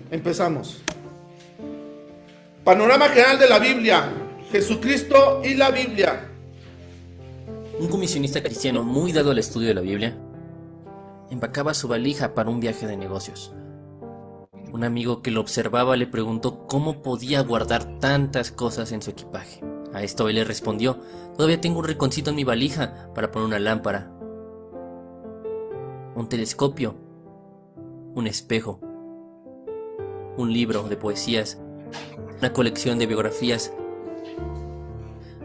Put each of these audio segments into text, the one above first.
Empezamos. Panorama general de la Biblia. Jesucristo y la Biblia. Un comisionista cristiano muy dado al estudio de la Biblia empacaba su valija para un viaje de negocios. Un amigo que lo observaba le preguntó cómo podía guardar tantas cosas en su equipaje. A esto él le respondió: todavía tengo un rinconcito en mi valija para poner una lámpara, un telescopio, un espejo, un libro de poesías, una colección de biografías,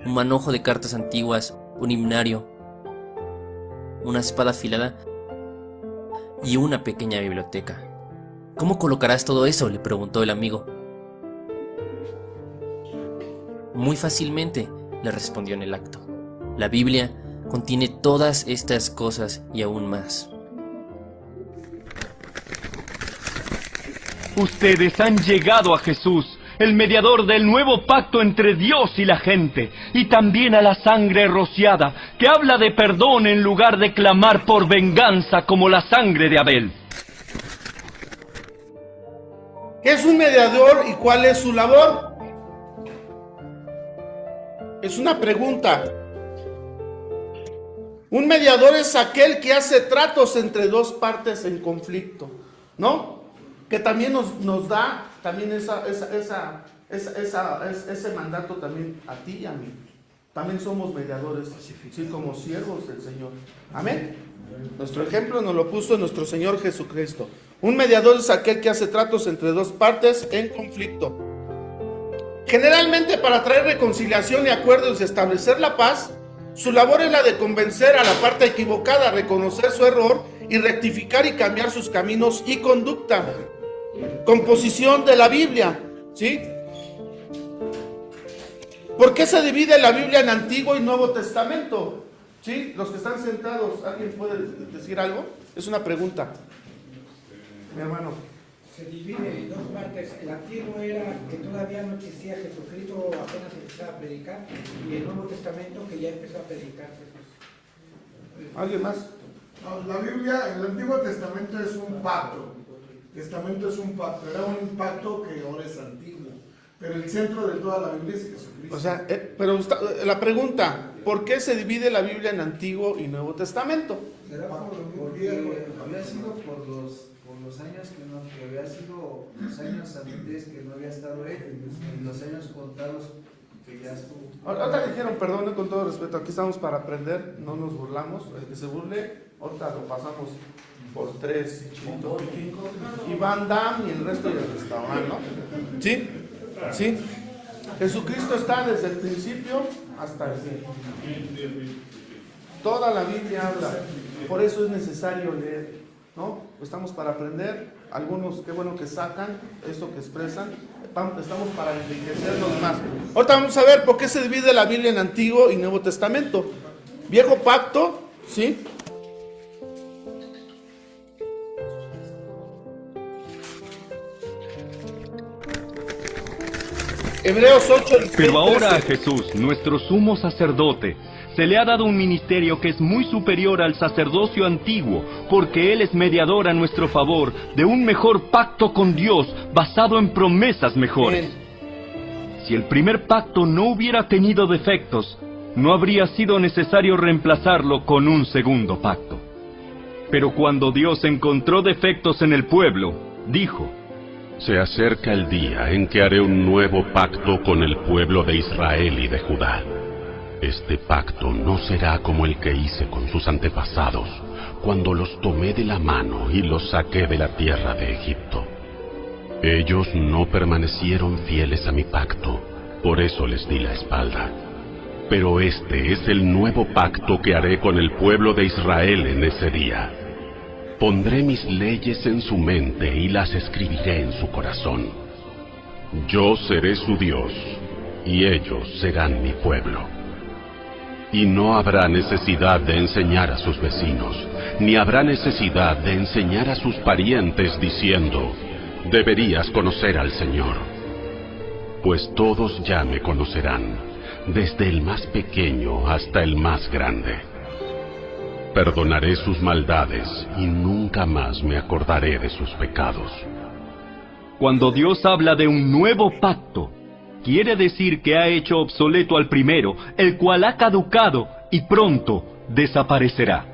un manojo de cartas antiguas, un himnario, una espada afilada y una pequeña biblioteca. ¿Cómo colocarás todo eso?, le preguntó el amigo. Muy fácilmente, le respondió en el acto. La Biblia contiene todas estas cosas y aún más. Ustedes han llegado a Jesús, el mediador del nuevo pacto entre Dios y la gente, y también a la sangre rociada, que habla de perdón en lugar de clamar por venganza como la sangre de Abel. ¿Qué es un mediador y cuál es su labor? Es una pregunta. Un mediador es aquel que hace tratos entre dos partes en conflicto, ¿no? Que también nos da también ese mandato también a ti y a mí. También somos mediadores, sí, como siervos del Señor. Amén. Nuestro ejemplo nos lo puso nuestro Señor Jesucristo. Un mediador es aquel que hace tratos entre dos partes en conflicto. Generalmente para traer reconciliación y acuerdos y establecer la paz, su labor es la de convencer a la parte equivocada a reconocer su error y rectificar y cambiar sus caminos y conducta. Composición de la Biblia, ¿sí? ¿Por qué se divide la Biblia en Antiguo y Nuevo Testamento? ¿Sí? Los que están sentados, ¿alguien puede decir algo? Es una pregunta. Mi hermano. Se divide en dos partes. El antiguo era que todavía no existía Jesucristo, apenas empezaba a predicar, y el Nuevo Testamento que ya empezó a predicar Jesús. ¿Alguien más? No, la Biblia, el Antiguo Testamento es un pacto. Testamento es un pacto, era un pacto que ahora es antiguo, pero el centro de toda la Biblia es Jesucristo. O sea, pero la pregunta, ¿por qué se divide la Biblia en Antiguo y Nuevo Testamento? Será porque había sido por los años que había sido los años antes que no había estado él, y los años contados que ya estuvo. Ahorita dijeron, perdón, con todo respeto, aquí estamos para aprender, no nos burlamos. El que se burle, ahorita lo pasamos por 3, y Van Damme y el resto ya estaban, ¿no? ¿Sí? ¿Sí? Jesucristo está desde el principio hasta el fin. Toda la Biblia habla, por eso es necesario leer, ¿no? Estamos para aprender, algunos, qué bueno que sacan eso que expresan, estamos para enriquecernos más. Ahorita vamos a ver por qué se divide la Biblia en Antiguo y Nuevo Testamento. Viejo Pacto, ¿sí? Hebreos 8. Pero ahora a Jesús, nuestro sumo sacerdote, se le ha dado un ministerio que es muy superior al sacerdocio antiguo, porque Él es mediador a nuestro favor de un mejor pacto con Dios, basado en promesas mejores. Si el primer pacto no hubiera tenido defectos, no habría sido necesario reemplazarlo con un segundo pacto. Pero cuando Dios encontró defectos en el pueblo, dijo: Se acerca el día en que haré un nuevo pacto con el pueblo de Israel y de Judá. Este pacto no será como el que hice con sus antepasados, cuando los tomé de la mano y los saqué de la tierra de Egipto. Ellos no permanecieron fieles a mi pacto, por eso les di la espalda. Pero este es el nuevo pacto que haré con el pueblo de Israel en ese día. Pondré mis leyes en su mente y las escribiré en su corazón. Yo seré su Dios, y ellos serán mi pueblo. Y no habrá necesidad de enseñar a sus vecinos, ni habrá necesidad de enseñar a sus parientes diciendo: deberías conocer al Señor. Pues todos ya me conocerán, desde el más pequeño hasta el más grande. Perdonaré sus maldades y nunca más me acordaré de sus pecados. Cuando Dios habla de un nuevo pacto, quiere decir que ha hecho obsoleto al primero, el cual ha caducado y pronto desaparecerá.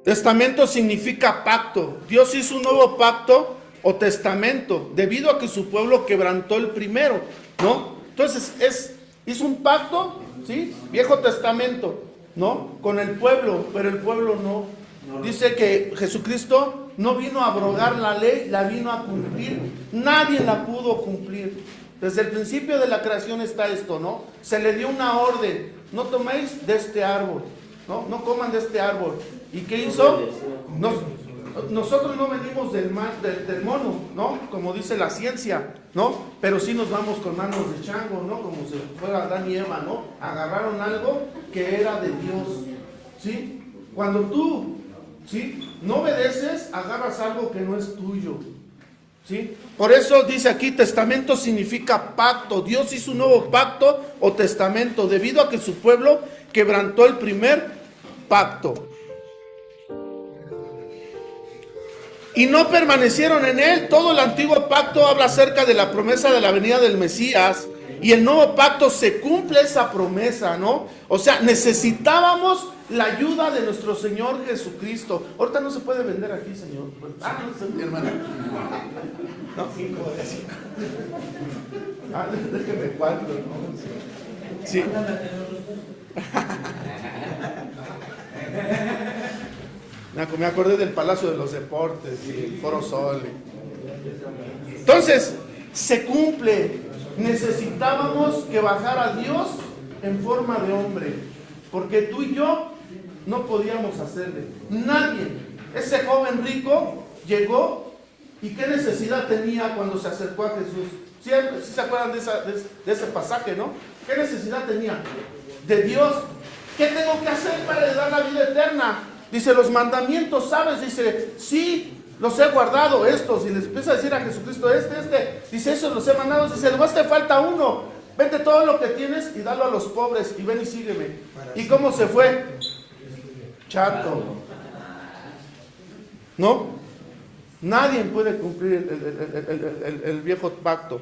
Testamento significa pacto. Dios hizo un nuevo pacto o testamento debido a que su pueblo quebrantó el primero, ¿no? Entonces hizo un pacto, ¿sí? Viejo Testamento, ¿no? Con el pueblo, pero el pueblo no. Dice que Jesucristo no vino a abrogar la ley, la vino a cumplir. Nadie la pudo cumplir. Desde el principio de la creación está esto, ¿no? Se le dio una orden: no toméis de este árbol, ¿no? No coman de este árbol. ¿Y qué hizo? Nosotros no venimos del mono, ¿no? Como dice la ciencia, ¿no? Pero sí nos vamos con manos de chango, ¿no? Como si fuera Adán y Eva, ¿no? Agarraron algo que era de Dios, ¿sí? Cuando tú, ¿sí?, no obedeces, agarras algo que no es tuyo, ¿sí? Por eso dice aquí, testamento significa pacto. Dios hizo un nuevo pacto o testamento debido a que su pueblo quebrantó el primer pacto. Y no permanecieron en él. Todo el antiguo pacto habla acerca de la promesa de la venida del Mesías. Y el nuevo pacto se cumple esa promesa, ¿no? O sea, necesitábamos la ayuda de nuestro Señor Jesucristo. Ahorita no se puede vender aquí, Señor. Ah, no sé, mi hermana. No, 5 de 5. Ah, déjeme 4, ¿no? Sí. Me acordé del Palacio de los Deportes y el Foro Sol. Entonces, se cumple. Necesitábamos que bajara Dios en forma de hombre, porque tú y yo no podíamos hacerle. Nadie. Ese joven rico llegó, y ¿qué necesidad tenía cuando se acercó a Jesús? ¿Sí se acuerdan de ese pasaje, no? ¿Qué necesidad tenía? De Dios. ¿Qué tengo que hacer para le dar la vida eterna? Dice, los mandamientos, ¿sabes? Dice, sí, los he guardado estos. Y les empieza a decir a Jesucristo, dice, esos los he mandado. Dice, nomás te falta uno. Vende todo lo que tienes y dalo a los pobres y ven y sígueme. ¿Y cómo se fue? Chato. ¿No? Nadie puede cumplir el viejo pacto.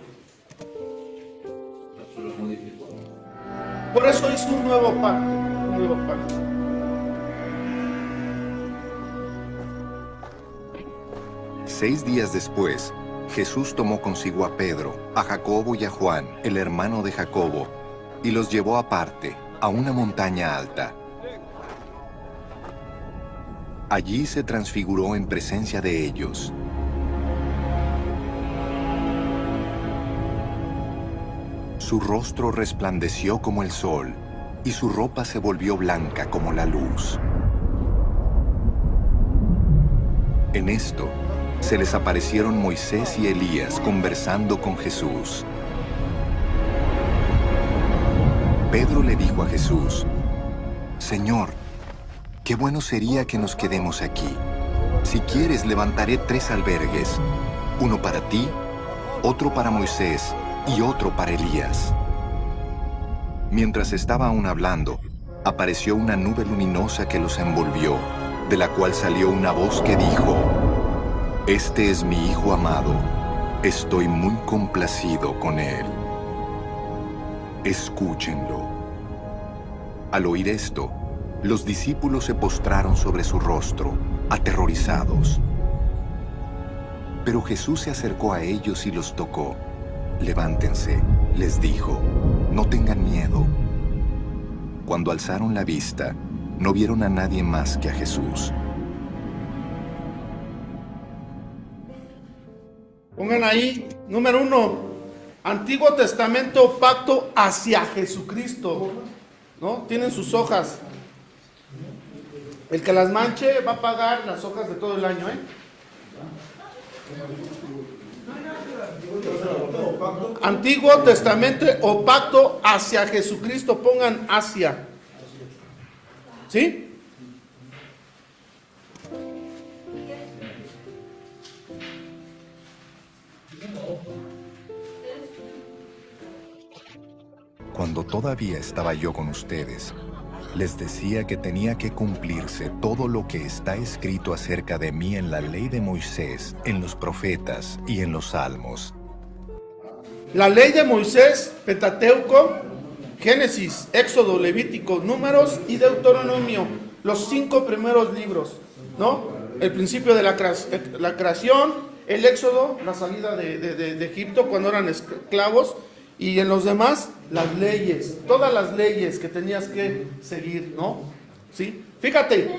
Por eso hizo un nuevo pacto. Un nuevo pacto. Seis días después, Jesús tomó consigo a Pedro, a Jacobo y a Juan, el hermano de Jacobo, y los llevó aparte, a una montaña alta. Allí se transfiguró en presencia de ellos. Su rostro resplandeció como el sol, y su ropa se volvió blanca como la luz. En esto, se les aparecieron Moisés y Elías conversando con Jesús. Pedro le dijo a Jesús, Señor, qué bueno sería que nos quedemos aquí. Si quieres, levantaré 3 albergues, uno para ti, otro para Moisés y otro para Elías. Mientras estaba aún hablando, apareció una nube luminosa que los envolvió, de la cual salió una voz que dijo, Este es mi Hijo amado, estoy muy complacido con él. Escúchenlo. Al oír esto, los discípulos se postraron sobre su rostro, aterrorizados. Pero Jesús se acercó a ellos y los tocó. Levántense, les dijo, no tengan miedo. Cuando alzaron la vista, no vieron a nadie más que a Jesús. Pongan ahí, número 1, Antiguo Testamento, pacto hacia Jesucristo, ¿no? Tienen sus hojas. El que las manche va a pagar las hojas de todo el año, ¿eh? Antiguo Testamento o pacto hacia Jesucristo, pongan hacia. ¿Sí? Cuando todavía estaba yo con ustedes, les decía que tenía que cumplirse todo lo que está escrito acerca de mí en la ley de Moisés, en los profetas y en los salmos. La ley de Moisés, Pentateuco, Génesis, Éxodo, Levítico, Números y Deuteronomio, los 5 primeros libros, ¿no? El principio de la creación, el Éxodo, la salida de Egipto cuando eran esclavos, y en los demás, las leyes, todas las leyes que tenías que seguir, ¿no? ¿Sí? Fíjate,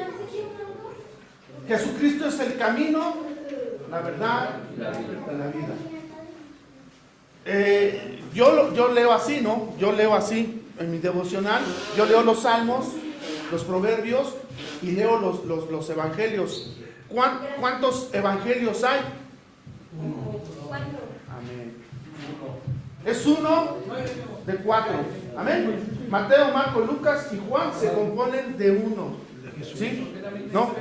Jesucristo es el camino, la verdad y la vida. Yo leo así, ¿no? Yo leo así en mi devocional. Yo leo los salmos, los proverbios y leo los evangelios. ¿Cuántos evangelios hay? Amén. Es uno de 4. Amén. Mateo, Marcos, Lucas y Juan se componen de uno. ¿Sí? ¿No?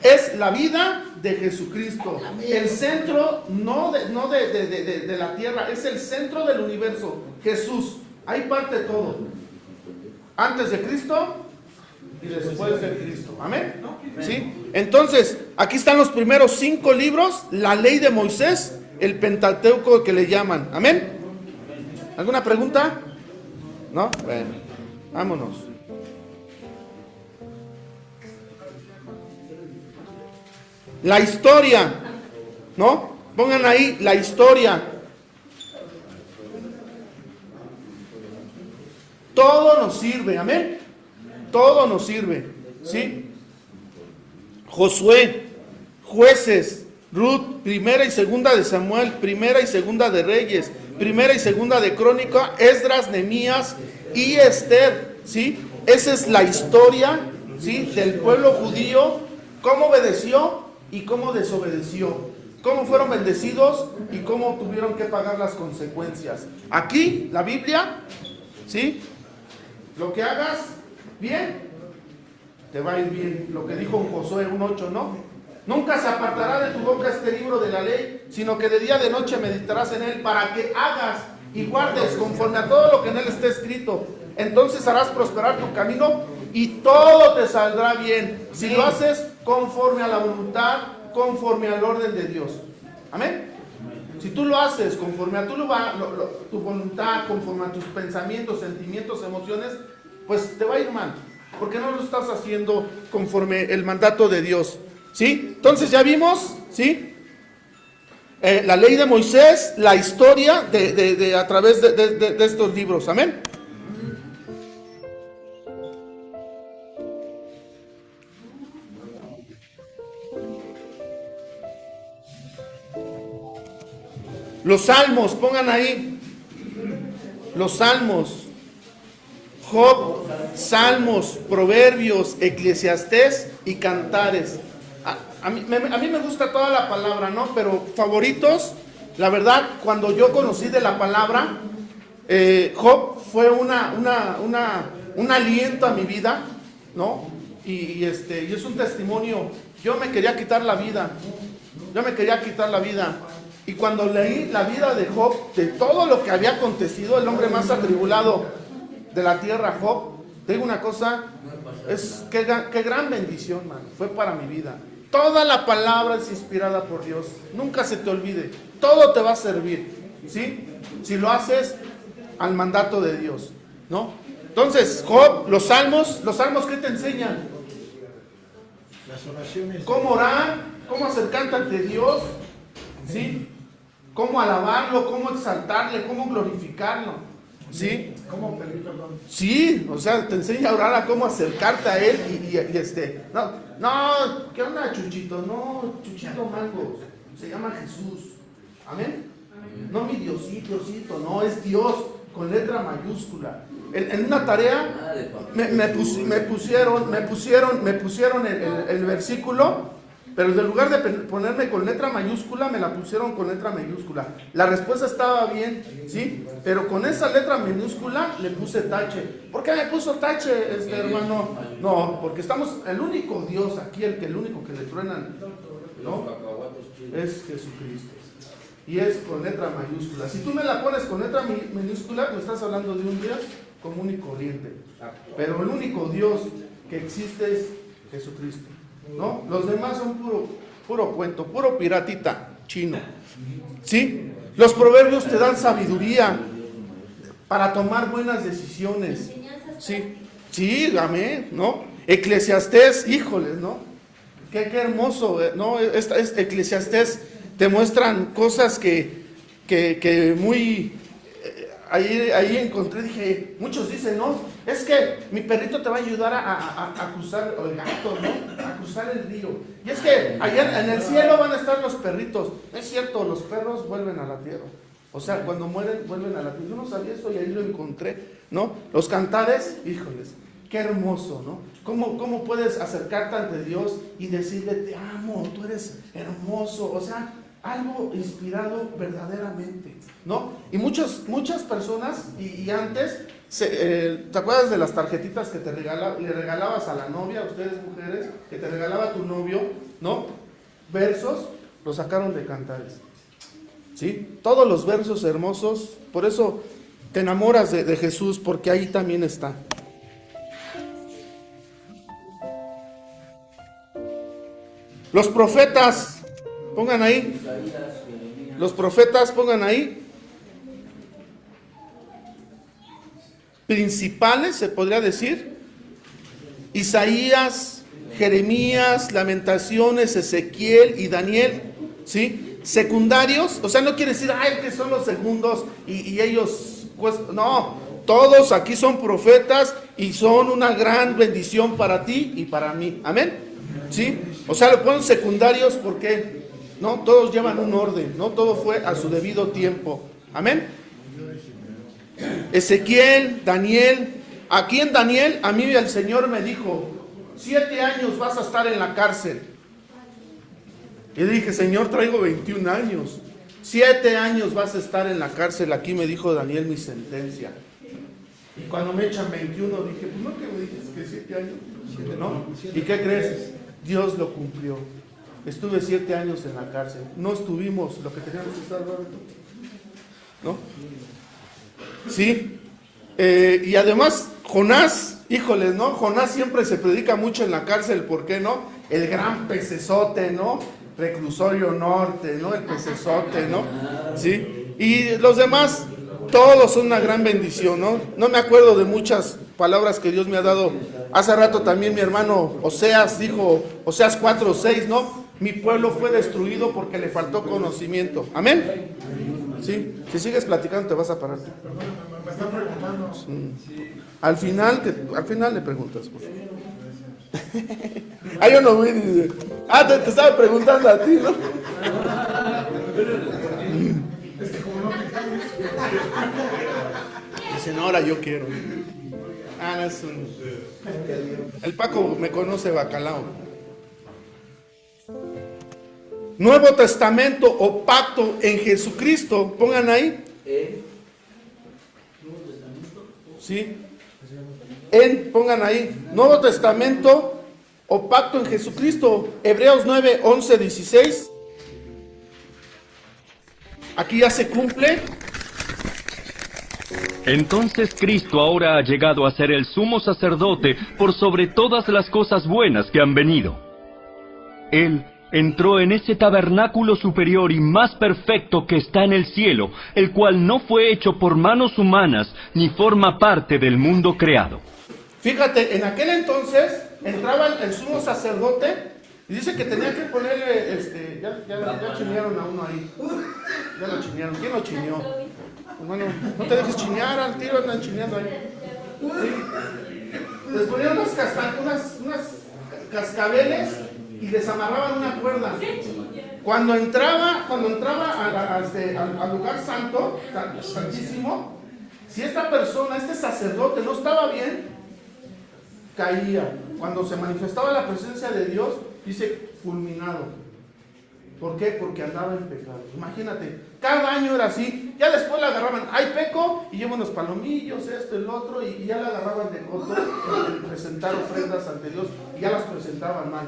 Es la vida de Jesucristo. El centro no de la tierra, es el centro del universo. Jesús. Ahí parte todo. Antes de Cristo y después de Cristo. Amén. ¿Sí? Entonces, aquí están los primeros 5 libros, la ley de Moisés, el Pentateuco que le llaman. Amén. ¿Alguna pregunta? ¿No? Bueno, vámonos. La historia, ¿no? Pongan ahí la historia. Todo nos sirve, amén. Todo nos sirve, ¿sí? Josué, Jueces, Ruth, primera y segunda de Samuel, primera y segunda de Reyes, primera y segunda de Crónica, Esdras, Nehemías y Esther, ¿sí? Esa es la historia, ¿sí? Del pueblo judío, cómo obedeció y cómo desobedeció, cómo fueron bendecidos y cómo tuvieron que pagar las consecuencias. Aquí, la Biblia, ¿sí? Lo que hagas bien, te va a ir bien. Lo que dijo Josué 1:8, ¿no? Nunca se apartará de tu boca este libro de la ley, sino que de día y de noche meditarás en él, para que hagas y guardes conforme a todo lo que en él esté escrito. Entonces harás prosperar tu camino y todo te saldrá bien, si lo haces conforme a la voluntad, conforme al orden de Dios. Amén. Si tú lo haces conforme a tu voluntad, conforme a tus pensamientos, sentimientos, emociones, pues te va a ir mal, porque no lo estás haciendo conforme el mandato de Dios. ¿Sí? Entonces ya vimos, ¿sí? La ley de Moisés, la historia a través de estos libros. Amén. Los salmos, pongan ahí. Los salmos. Job, Salmos, Proverbios, Eclesiastés y Cantares. A mí me gusta toda la palabra, ¿no? Pero favoritos, la verdad, cuando yo conocí de la palabra, Job fue un aliento a mi vida, ¿no? Y es un testimonio. Yo me quería quitar la vida. Y cuando leí la vida de Job, de todo lo que había acontecido, el hombre más atribulado de la tierra, Job, te digo una cosa, qué gran bendición, man, fue para mi vida. Toda la palabra es inspirada por Dios. Nunca se te olvide. Todo te va a servir, ¿sí? Si lo haces al mandato de Dios, ¿no? Entonces, Job, los salmos, ¿qué te enseñan? Las oraciones. Cómo orar, cómo acercarte ante Dios, ¿sí? Cómo alabarlo, cómo exaltarle, cómo glorificarlo, ¿sí? ¿Cómo pedir perdón? Sí, o sea, te enseña a orar, a cómo acercarte a Él no, ¿qué onda, Chuchito? No, Chuchito Mangos, se llama Jesús, ¿amén? No mi Diosito, no, es Dios con letra mayúscula. En una tarea me pusieron el versículo, pero en lugar de ponerme con letra mayúscula, me la pusieron con letra minúscula. La respuesta estaba bien, ¿sí? Pero con esa letra minúscula le puse tache. ¿Por qué me puso tache, hermano? No, porque estamos, el único Dios aquí, el único que le truenan, ¿no? Es Jesucristo. Y es con letra mayúscula. Si tú me la pones con letra minúscula, me estás hablando de un Dios común y corriente. Pero el único Dios que existe es Jesucristo, ¿no? Los demás son puro cuento, puro piratita chino, ¿sí? Los proverbios te dan sabiduría para tomar buenas decisiones, ¿sí? Sí, amén, ¿no? Eclesiastés, híjoles, ¿no? Qué hermoso, ¿no? Eclesiastés te muestran cosas que muy... Ahí encontré, dije, muchos dicen, no, es que mi perrito te va a ayudar a cruzar, o el gato, ¿no? A cruzar el río. Y es que allá en el cielo van a estar los perritos. Es cierto, los perros vuelven a la tierra. O sea, cuando mueren, vuelven a la tierra. Yo no sabía eso y ahí lo encontré, ¿no? Los cantares, híjoles, qué hermoso, ¿no? ¿Cómo puedes acercarte ante Dios y decirle, te amo, tú eres hermoso? O sea, algo inspirado verdaderamente, ¿no? Y muchas personas, y antes, ¿te acuerdas de las tarjetitas que le regalabas a la novia, a ustedes mujeres, que te regalaba tu novio, ¿no? Versos, los sacaron de cantares, ¿sí? Todos los versos hermosos, por eso te enamoras de Jesús, porque ahí también está. Los profetas, pongan ahí. Los profetas, pongan ahí. Principales, se podría decir. Isaías, Jeremías, Lamentaciones, Ezequiel y Daniel. ¿Sí? Secundarios, o sea, no quiere decir, ay, que son los segundos y ellos, pues, no. Todos aquí son profetas y son una gran bendición para ti y para mí. Amén. ¿Sí? O sea, lo ponen secundarios porque no todos llevan un orden, no todo fue a su debido tiempo. Amén. Ezequiel, Daniel. Aquí en Daniel, a mí el Señor me dijo, 7 años vas a estar en la cárcel. Y dije, Señor, traigo 21 años. 7 años vas a estar en la cárcel. Aquí me dijo Daniel mi sentencia. Y cuando me echan 21, dije, pues no que me dices que 7 años, ¿no? ¿Y qué crees? Dios lo cumplió. Estuve 7 años en la cárcel. No estuvimos lo que teníamos que estar, ¿no? Sí. Y además, Jonás, híjoles, ¿no? Jonás siempre se predica mucho en la cárcel, ¿por qué no? El gran pecesote, ¿no? Reclusorio norte, ¿no? El pecesote, ¿no? Sí. Y los demás, todos son una gran bendición, ¿no? No me acuerdo de muchas palabras que Dios me ha dado. Hace rato también mi hermano Oseas dijo, Oseas 4:6, ¿no? Mi pueblo fue destruido porque le faltó conocimiento. Amén. Sí. Si sigues platicando te vas a parar. Me están preguntando. Al final le preguntas, por favor. Yo no voy, dice. Te estaba preguntando a ti, ¿no? Es que como no te cambias. Dicen, ahora yo quiero. No es un... El Paco me conoce bacalao. Nuevo Testamento o pacto en Jesucristo. Pongan ahí. Sí. Pongan ahí. Nuevo Testamento o pacto en Jesucristo. Hebreos 9, 11, 16. Aquí ya se cumple. Entonces Cristo ahora ha llegado a ser el sumo sacerdote por sobre todas las cosas buenas que han venido. Él entró en ese tabernáculo superior y más perfecto que está en el cielo, el cual no fue hecho por manos humanas, ni forma parte del mundo creado. Fíjate, en aquel entonces entraba el sumo sacerdote y dice que tenía que ponerle, ya chinearon a uno ahí. Ya lo chinearon. ¿Quién lo chineó? Bueno, no te dejes chinear, al tiro andan chineando ahí. Sí. Les ponían unas cascabeles y les amarraban una cuerda. Cuando entraba al lugar santo, santísimo, si esta persona, este sacerdote no estaba bien, caía. Cuando se manifestaba la presencia de Dios, dice fulminado. ¿Por qué? Porque andaba en pecado. Imagínate, cada año era así. Ya después la agarraban, hay peco, y llevan los palomillos, esto, el otro, y ya la agarraban de coto, de presentar ofrendas ante Dios, y ya las presentaban mal.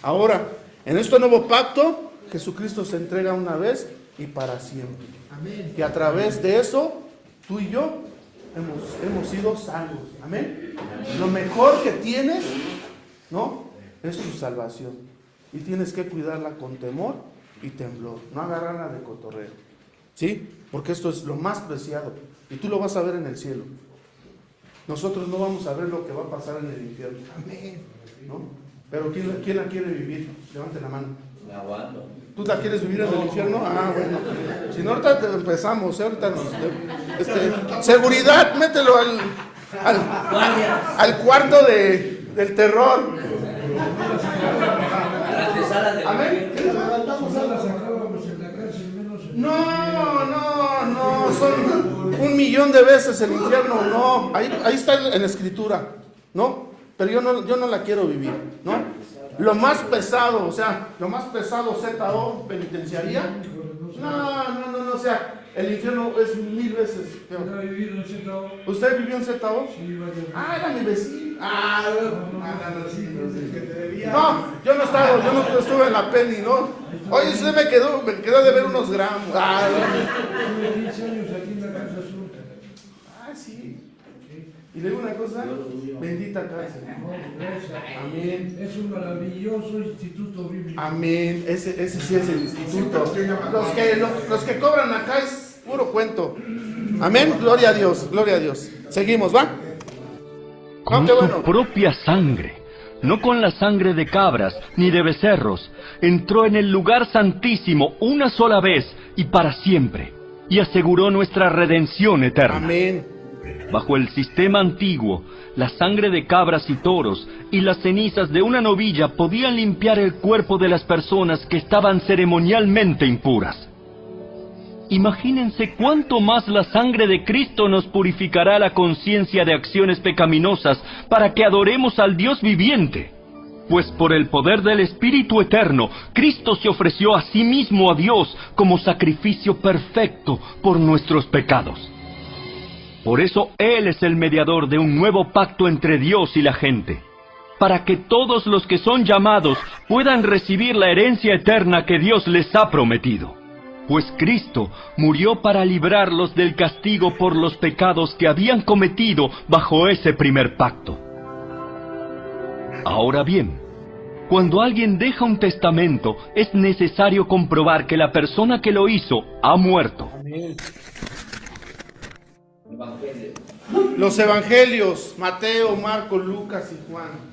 Ahora, en este nuevo pacto, Jesucristo se entrega una vez y para siempre. Amén. Que a través de eso, tú y yo hemos sido salvos. Amén. Lo mejor que tienes, ¿no? Es tu salvación. Y tienes que cuidarla con temor y temblor. No agarrarla de cotorreo. ¿Sí? Porque esto es lo más preciado. Y tú lo vas a ver en el cielo. Nosotros no vamos a ver lo que va a pasar en el infierno. Amén. ¿No? Pero ¿quién la quiere vivir? Levante la mano. La aguanto. ¿Tú la quieres vivir en el infierno? Ah, bueno. Si no, ahorita empezamos. Ahorita nos, seguridad, mételo al cuarto del terror. Amén. No, son 1,000,000 de veces el infierno, no, ahí está en la escritura, ¿no? Pero yo no la quiero vivir, ¿no? Lo más pesado, o sea, lo más pesado, ZO, penitenciaría, no, o sea, el infierno es 1000 veces peor. ¿Usted vivió en ZO? Sí, Ah, era mi vecino. No, yo no estaba, yo no estuve en la peli, ¿no? Oye, usted me quedó de ver unos gramos. Tuve 15 años aquí en la Casa Azul. Sí. Y le digo una cosa, bendita cárcel. Amén. Es un maravilloso instituto bíblico. Amén. Ese sí es el instituto. Los que cobran acá es puro cuento. Amén. Gloria a Dios, gloria a Dios. Seguimos, ¿va? Con su propia sangre, no con la sangre de cabras ni de becerros, entró en el lugar santísimo una sola vez y para siempre, y aseguró nuestra redención eterna. Amén. Bajo el sistema antiguo, la sangre de cabras y toros y las cenizas de una novilla podían limpiar el cuerpo de las personas que estaban ceremonialmente impuras. Imagínense cuánto más la sangre de Cristo nos purificará la conciencia de acciones pecaminosas para que adoremos al Dios viviente. Pues por el poder del Espíritu Eterno, Cristo se ofreció a sí mismo a Dios como sacrificio perfecto por nuestros pecados. Por eso Él es el mediador de un nuevo pacto entre Dios y la gente, para que todos los que son llamados puedan recibir la herencia eterna que Dios les ha prometido. Pues Cristo murió para librarlos del castigo por los pecados que habían cometido bajo ese primer pacto. Ahora bien, cuando alguien deja un testamento, es necesario comprobar que la persona que lo hizo ha muerto. Amén. Los evangelios, Mateo, Marcos, Lucas y Juan.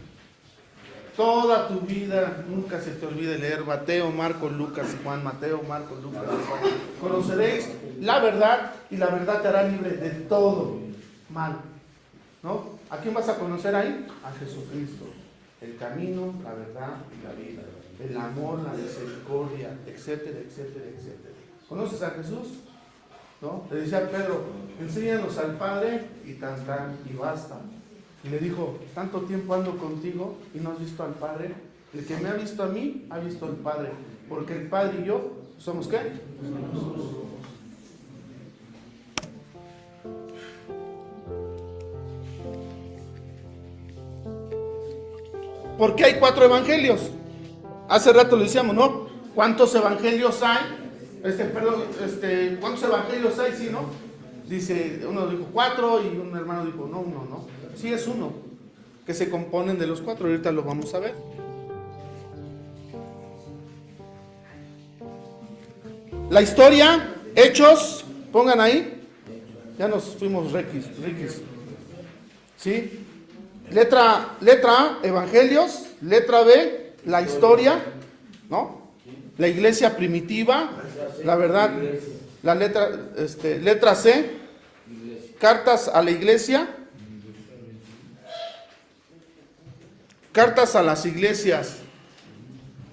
Toda tu vida, nunca se te olvide leer Mateo, Marcos, Lucas y Juan. Mateo, Marcos, Lucas y Juan. Conoceréis la verdad y la verdad te hará libre de todo mal. ¿No? ¿A quién vas a conocer ahí? A Jesucristo. El camino, la verdad y la vida. El amor, la misericordia, etcétera, etcétera, etcétera. ¿Conoces a Jesús? ¿No? Le decía a Pedro, enséñanos al Padre y tan y basta. Y le dijo, tanto tiempo ando contigo y no has visto al Padre. El que me ha visto a mí, ha visto al Padre. Porque el Padre y yo, ¿somos qué? ¿Por qué hay 4 evangelios? Hace rato lo decíamos, ¿no? ¿Cuántos evangelios hay? ¿Cuántos evangelios hay? Sí, ¿no? Dice, uno dijo 4 y un hermano dijo, no, 1, ¿no? Sí es 1, que se componen de los 4, ahorita lo vamos a ver. La historia, Hechos, pongan ahí, ya nos fuimos riquis. ¿Sí? Letra A, Evangelios, letra B, la historia, ¿no? La iglesia primitiva, la verdad, la letra C, cartas a la iglesia, cartas a las iglesias,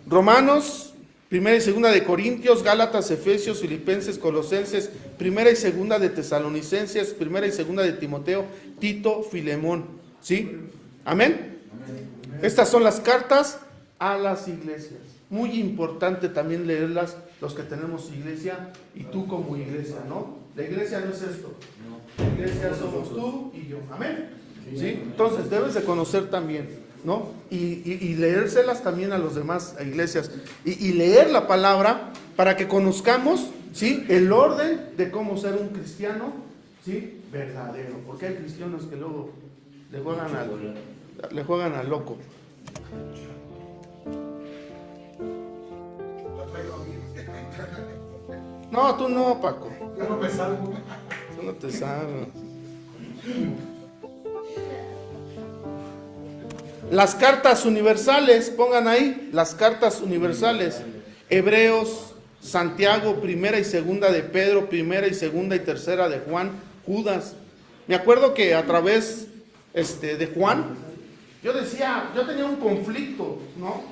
Romanos, 1 y 2 de Corintios, Gálatas, Efesios, Filipenses, Colosenses, 1 y 2 de Tesalonicenses, 1 y 2 de Timoteo, Tito, Filemón, ¿sí? ¿Amén? Estas son las cartas a las iglesias. Muy importante también leerlas los que tenemos iglesia y tú como iglesia, ¿no? La iglesia no es esto. La iglesia somos tú y yo. ¿Amén? ¿Sí? Entonces debes de conocer también, ¿no? Y leérselas también a los demás iglesias. Y leer la palabra para que conozcamos, ¿sí? El orden de cómo ser un cristiano, ¿sí? Verdadero. Porque hay cristianos que luego le juegan al loco. No, tú no, Paco. Yo no me salgo. Tú no te sabes. Las cartas universales, pongan ahí, las cartas universales. Hebreos, Santiago, primera y segunda de Pedro, primera y segunda y tercera de Juan, Judas. Me acuerdo que a través de Juan, yo tenía un conflicto, ¿no?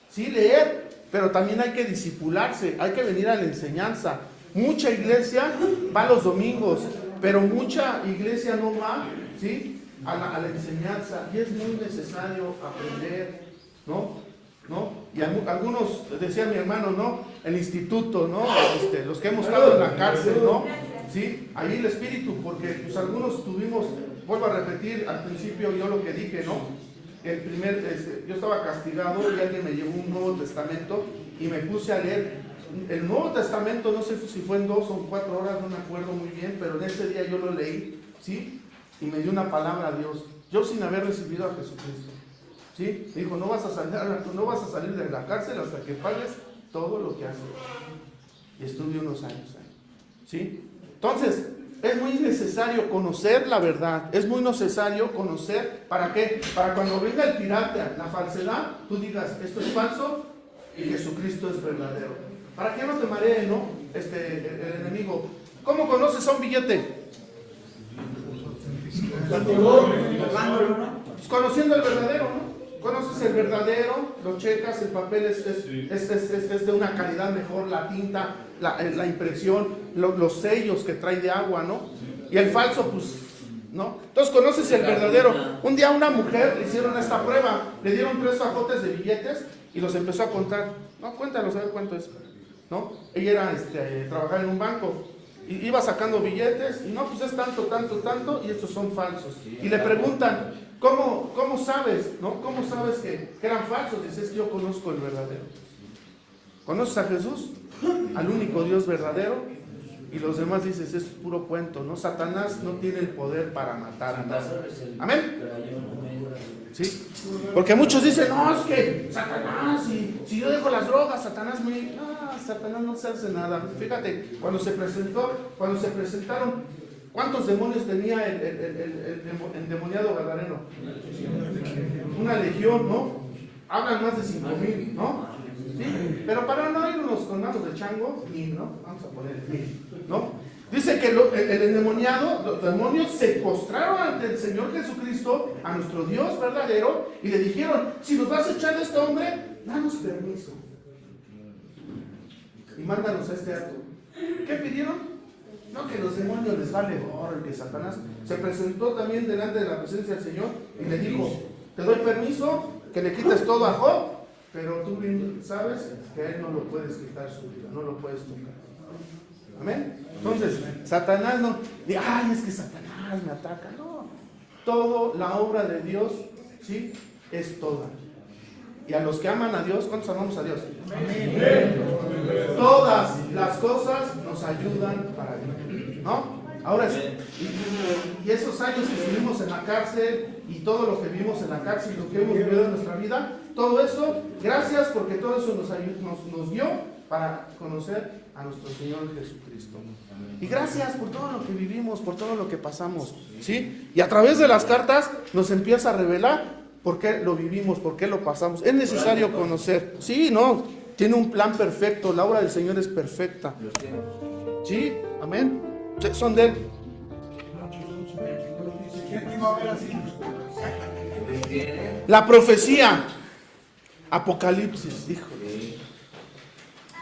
Sí, leer, pero también hay que discipularse, hay que venir a la enseñanza. Mucha iglesia va los domingos, pero mucha iglesia no va, ¿sí? A la enseñanza, y es muy necesario aprender, ¿no? Y algunos, decía mi hermano, ¿no? El instituto, ¿no? Los que hemos estado en la cárcel, ¿no? ¿Sí? Ahí el espíritu, porque pues algunos tuvimos, vuelvo a repetir al principio yo lo que dije, ¿no? Yo estaba castigado y alguien me llevó un Nuevo Testamento y me puse a leer el Nuevo Testamento, no sé si fue en 2 o 4 horas, no me acuerdo muy bien, pero en ese día yo lo leí, ¿sí? Y me dio una palabra a Dios, yo sin haber recibido a Jesucristo, ¿sí? Me dijo, no vas a salir de la cárcel hasta que pagues todo lo que has hecho. Y estuve unos años ahí, ¿sí? Entonces, es muy necesario conocer la verdad, es muy necesario conocer, ¿para qué? Para cuando venga el pirata, la falsedad, tú digas, esto es falso y Jesucristo es verdadero. Para que no te maree, ¿no? El enemigo. ¿Cómo conoces a un billete? Pues conociendo el verdadero, ¿no? Conoces el verdadero, lo checas, el papel es de una calidad mejor, la tinta, la impresión, los sellos que trae de agua, ¿no? Y el falso, pues, ¿no? Entonces conoces el verdadero. Un día a una mujer le hicieron esta prueba, le dieron 3 fajotes de billetes y los empezó a contar. No, cuéntalos, a ver cuánto es, ¿no? Ella era, trabajaba en un banco. Y iba sacando billetes y no, pues es tanto, y estos son falsos. Y le preguntan, ¿cómo sabes? ¿No? ¿Cómo sabes que eran falsos? Dices, que yo conozco el verdadero. ¿Conoces a Jesús? Al único Dios verdadero. Y los demás dices, es puro cuento, ¿no? Satanás no tiene el poder para matar a nadie. Amén. ¿Sí? Porque muchos dicen, no, es que Satanás, si yo dejo las drogas, Satanás Satanás no se hace nada. Fíjate, cuando se presentaron, ¿cuántos demonios tenía el endemoniado gadareno? Una legión, ¿no? Hablan más de 5,000, ¿no? ¿Sí? Pero para no irnos con manos de chango, 1,000, ¿no? Vamos a poner 1,000, ¿no? Dice que el endemoniado, los demonios se postraron ante el Señor Jesucristo, a nuestro Dios verdadero, y le dijeron, si nos vas a echar de este hombre, danos permiso. Y mándanos a este acto. ¿Qué pidieron? No, que los demonios les vale gorro, que Satanás se presentó también delante de la presencia del Señor y le dijo, te doy permiso que le quites todo a Job, pero tú bien sabes que a él no lo puedes quitar su vida, no lo puedes tocar. Amén. Entonces, Satanás no dice, ay, es que Satanás me ataca. No, toda la obra de Dios, ¿sí? Es toda. Y a los que aman a Dios, ¿cuántos amamos a Dios? Amén. Todas las cosas nos ayudan para bien, ¿no? Ahora sí, y esos años que estuvimos en la cárcel y todo lo que vimos en la cárcel y lo que hemos vivido en nuestra vida, todo eso, gracias porque todo eso nos dio para conocer a nuestro Señor Jesucristo. Y gracias por todo lo que vivimos, por todo lo que pasamos, ¿sí? Y a través de las cartas nos empieza a revelar por qué lo vivimos, por qué lo pasamos. Es necesario conocer. Sí, no, tiene un plan perfecto, la obra del Señor es perfecta. Sí, amén. Son de Él. La profecía, Apocalipsis, híjole.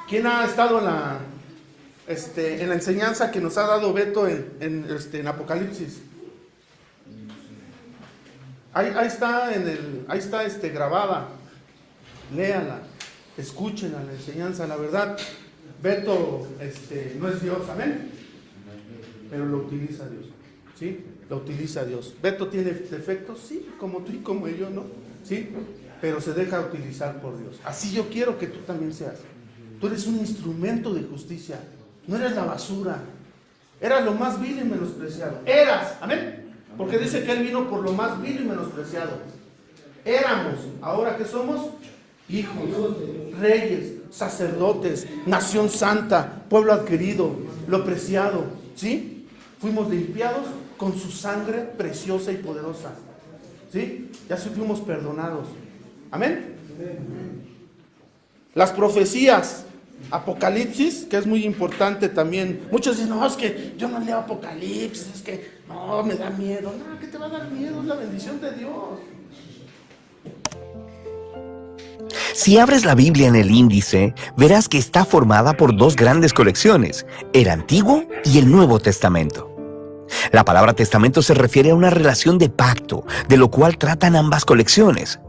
¿Quién ha estado en la enseñanza que nos ha dado Beto en Apocalipsis? Ahí está grabada. Léala, escúchenla, la enseñanza, la verdad. Beto no es Dios, amén. Pero lo utiliza Dios, ¿sí? Lo utiliza Dios. Beto tiene defectos, sí, como tú y como yo, ¿no? Sí, pero se deja utilizar por Dios. Así yo quiero que tú también seas. Tú eres un instrumento de justicia, no eres la basura. Eras lo más vil y menospreciado. Eras, amén. Porque dice que Él vino por lo más vil y menospreciado. Éramos, ahora que somos hijos, reyes, sacerdotes, nación santa, pueblo adquirido, lo preciado, ¿sí? Fuimos limpiados con su sangre preciosa y poderosa, ¿sí? Ya sí fuimos perdonados. Amén. Las profecías, Apocalipsis, que es muy importante también. Muchos dicen, no, es que yo no leo Apocalipsis, es que no, me da miedo. No, ¿qué te va a dar miedo? Es la bendición de Dios. Si abres la Biblia en el índice, verás que está formada por dos grandes colecciones, el Antiguo y el Nuevo Testamento. La palabra testamento se refiere a una relación de pacto, de lo cual tratan ambas colecciones.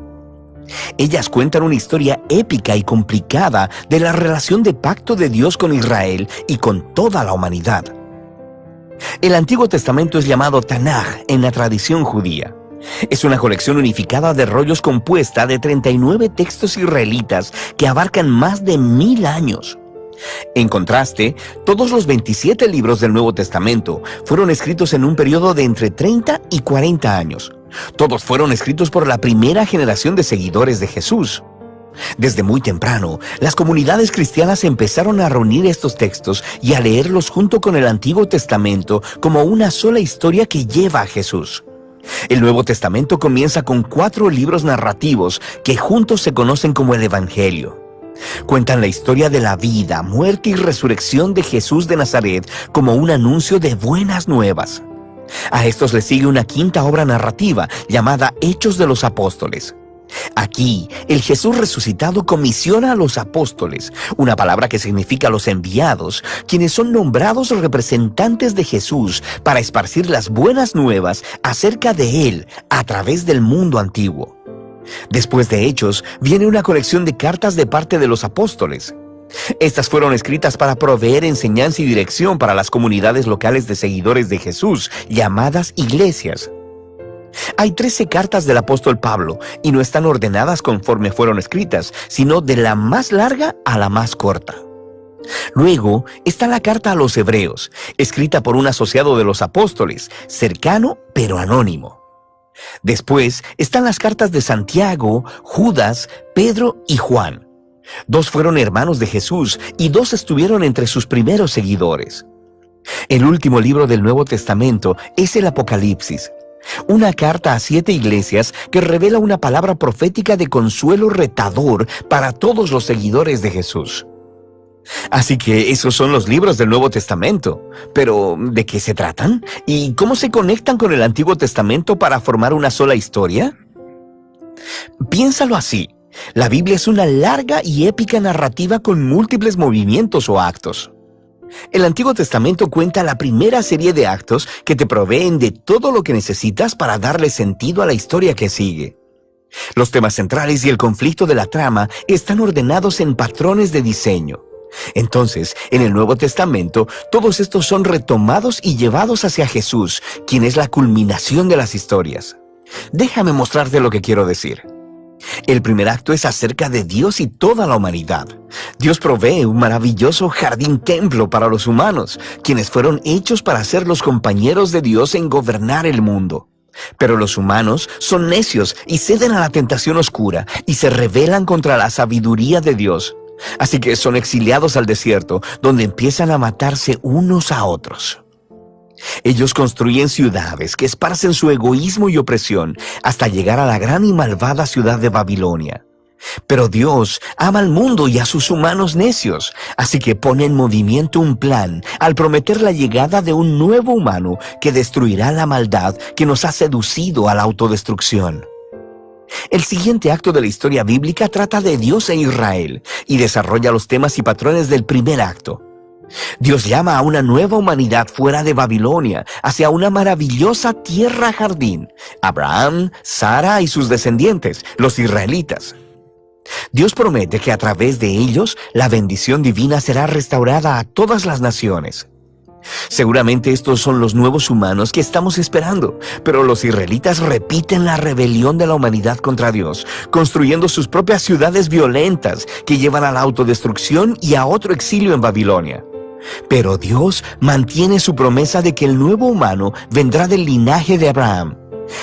Ellas cuentan una historia épica y complicada de la relación de pacto de Dios con Israel y con toda la humanidad. El Antiguo Testamento es llamado Tanaj en la tradición judía. Es una colección unificada de rollos compuesta de 39 textos israelitas que abarcan más de 1000 años. En contraste, todos los 27 libros del Nuevo Testamento fueron escritos en un periodo de entre 30 y 40 años. Todos fueron escritos por la primera generación de seguidores de Jesús. Desde muy temprano, las comunidades cristianas empezaron a reunir estos textos y a leerlos junto con el Antiguo Testamento como una sola historia que lleva a Jesús. El Nuevo Testamento comienza con 4 libros narrativos que juntos se conocen como el Evangelio. Cuentan la historia de la vida, muerte y resurrección de Jesús de Nazaret como un anuncio de buenas nuevas. A estos le sigue una quinta obra narrativa llamada Hechos de los Apóstoles. Aquí, el Jesús resucitado comisiona a los apóstoles, una palabra que significa los enviados, quienes son nombrados representantes de Jesús para esparcir las buenas nuevas acerca de Él a través del mundo antiguo. Después de Hechos, viene una colección de cartas de parte de los apóstoles. Estas fueron escritas para proveer enseñanza y dirección para las comunidades locales de seguidores de Jesús, llamadas iglesias. Hay 13 cartas del apóstol Pablo y no están ordenadas conforme fueron escritas, sino de la más larga a la más corta. Luego está la carta a los hebreos, escrita por un asociado de los apóstoles, cercano pero anónimo. Después están las cartas de Santiago, Judas, Pedro y Juan. 2 fueron hermanos de Jesús y 2 estuvieron entre sus primeros seguidores. El último libro del Nuevo Testamento es el Apocalipsis, una carta a 7 iglesias que revela una palabra profética de consuelo retador para todos los seguidores de Jesús. Así que esos son los libros del Nuevo Testamento. Pero, ¿de qué se tratan? ¿Y cómo se conectan con el Antiguo Testamento para formar una sola historia? Piénsalo así. La Biblia es una larga y épica narrativa con múltiples movimientos o actos. El Antiguo Testamento cuenta la primera serie de actos que te proveen de todo lo que necesitas para darle sentido a la historia que sigue. Los temas centrales y el conflicto de la trama están ordenados en patrones de diseño. Entonces, en el Nuevo Testamento, todos estos son retomados y llevados hacia Jesús, quien es la culminación de las historias. Déjame mostrarte lo que quiero decir. El primer acto es acerca de Dios y toda la humanidad. Dios provee un maravilloso jardín templo para los humanos, quienes fueron hechos para ser los compañeros de Dios en gobernar el mundo. Pero los humanos son necios y ceden a la tentación oscura y se rebelan contra la sabiduría de Dios. Así que son exiliados al desierto, donde empiezan a matarse unos a otros. Ellos construyen ciudades que esparcen su egoísmo y opresión hasta llegar a la gran y malvada ciudad de Babilonia. Pero Dios ama al mundo y a sus humanos necios, así que pone en movimiento un plan al prometer la llegada de un nuevo humano que destruirá la maldad que nos ha seducido a la autodestrucción. El siguiente acto de la historia bíblica trata de Dios e Israel y desarrolla los temas y patrones del primer acto. Dios llama a una nueva humanidad fuera de Babilonia, hacia una maravillosa tierra jardín, Abraham, Sara y sus descendientes, los israelitas. Dios promete que a través de ellos la bendición divina será restaurada a todas las naciones. Seguramente estos son los nuevos humanos que estamos esperando, pero los israelitas repiten la rebelión de la humanidad contra Dios, construyendo sus propias ciudades violentas que llevan a la autodestrucción y a otro exilio en Babilonia. Pero Dios mantiene su promesa de que el nuevo humano vendrá del linaje de Abraham.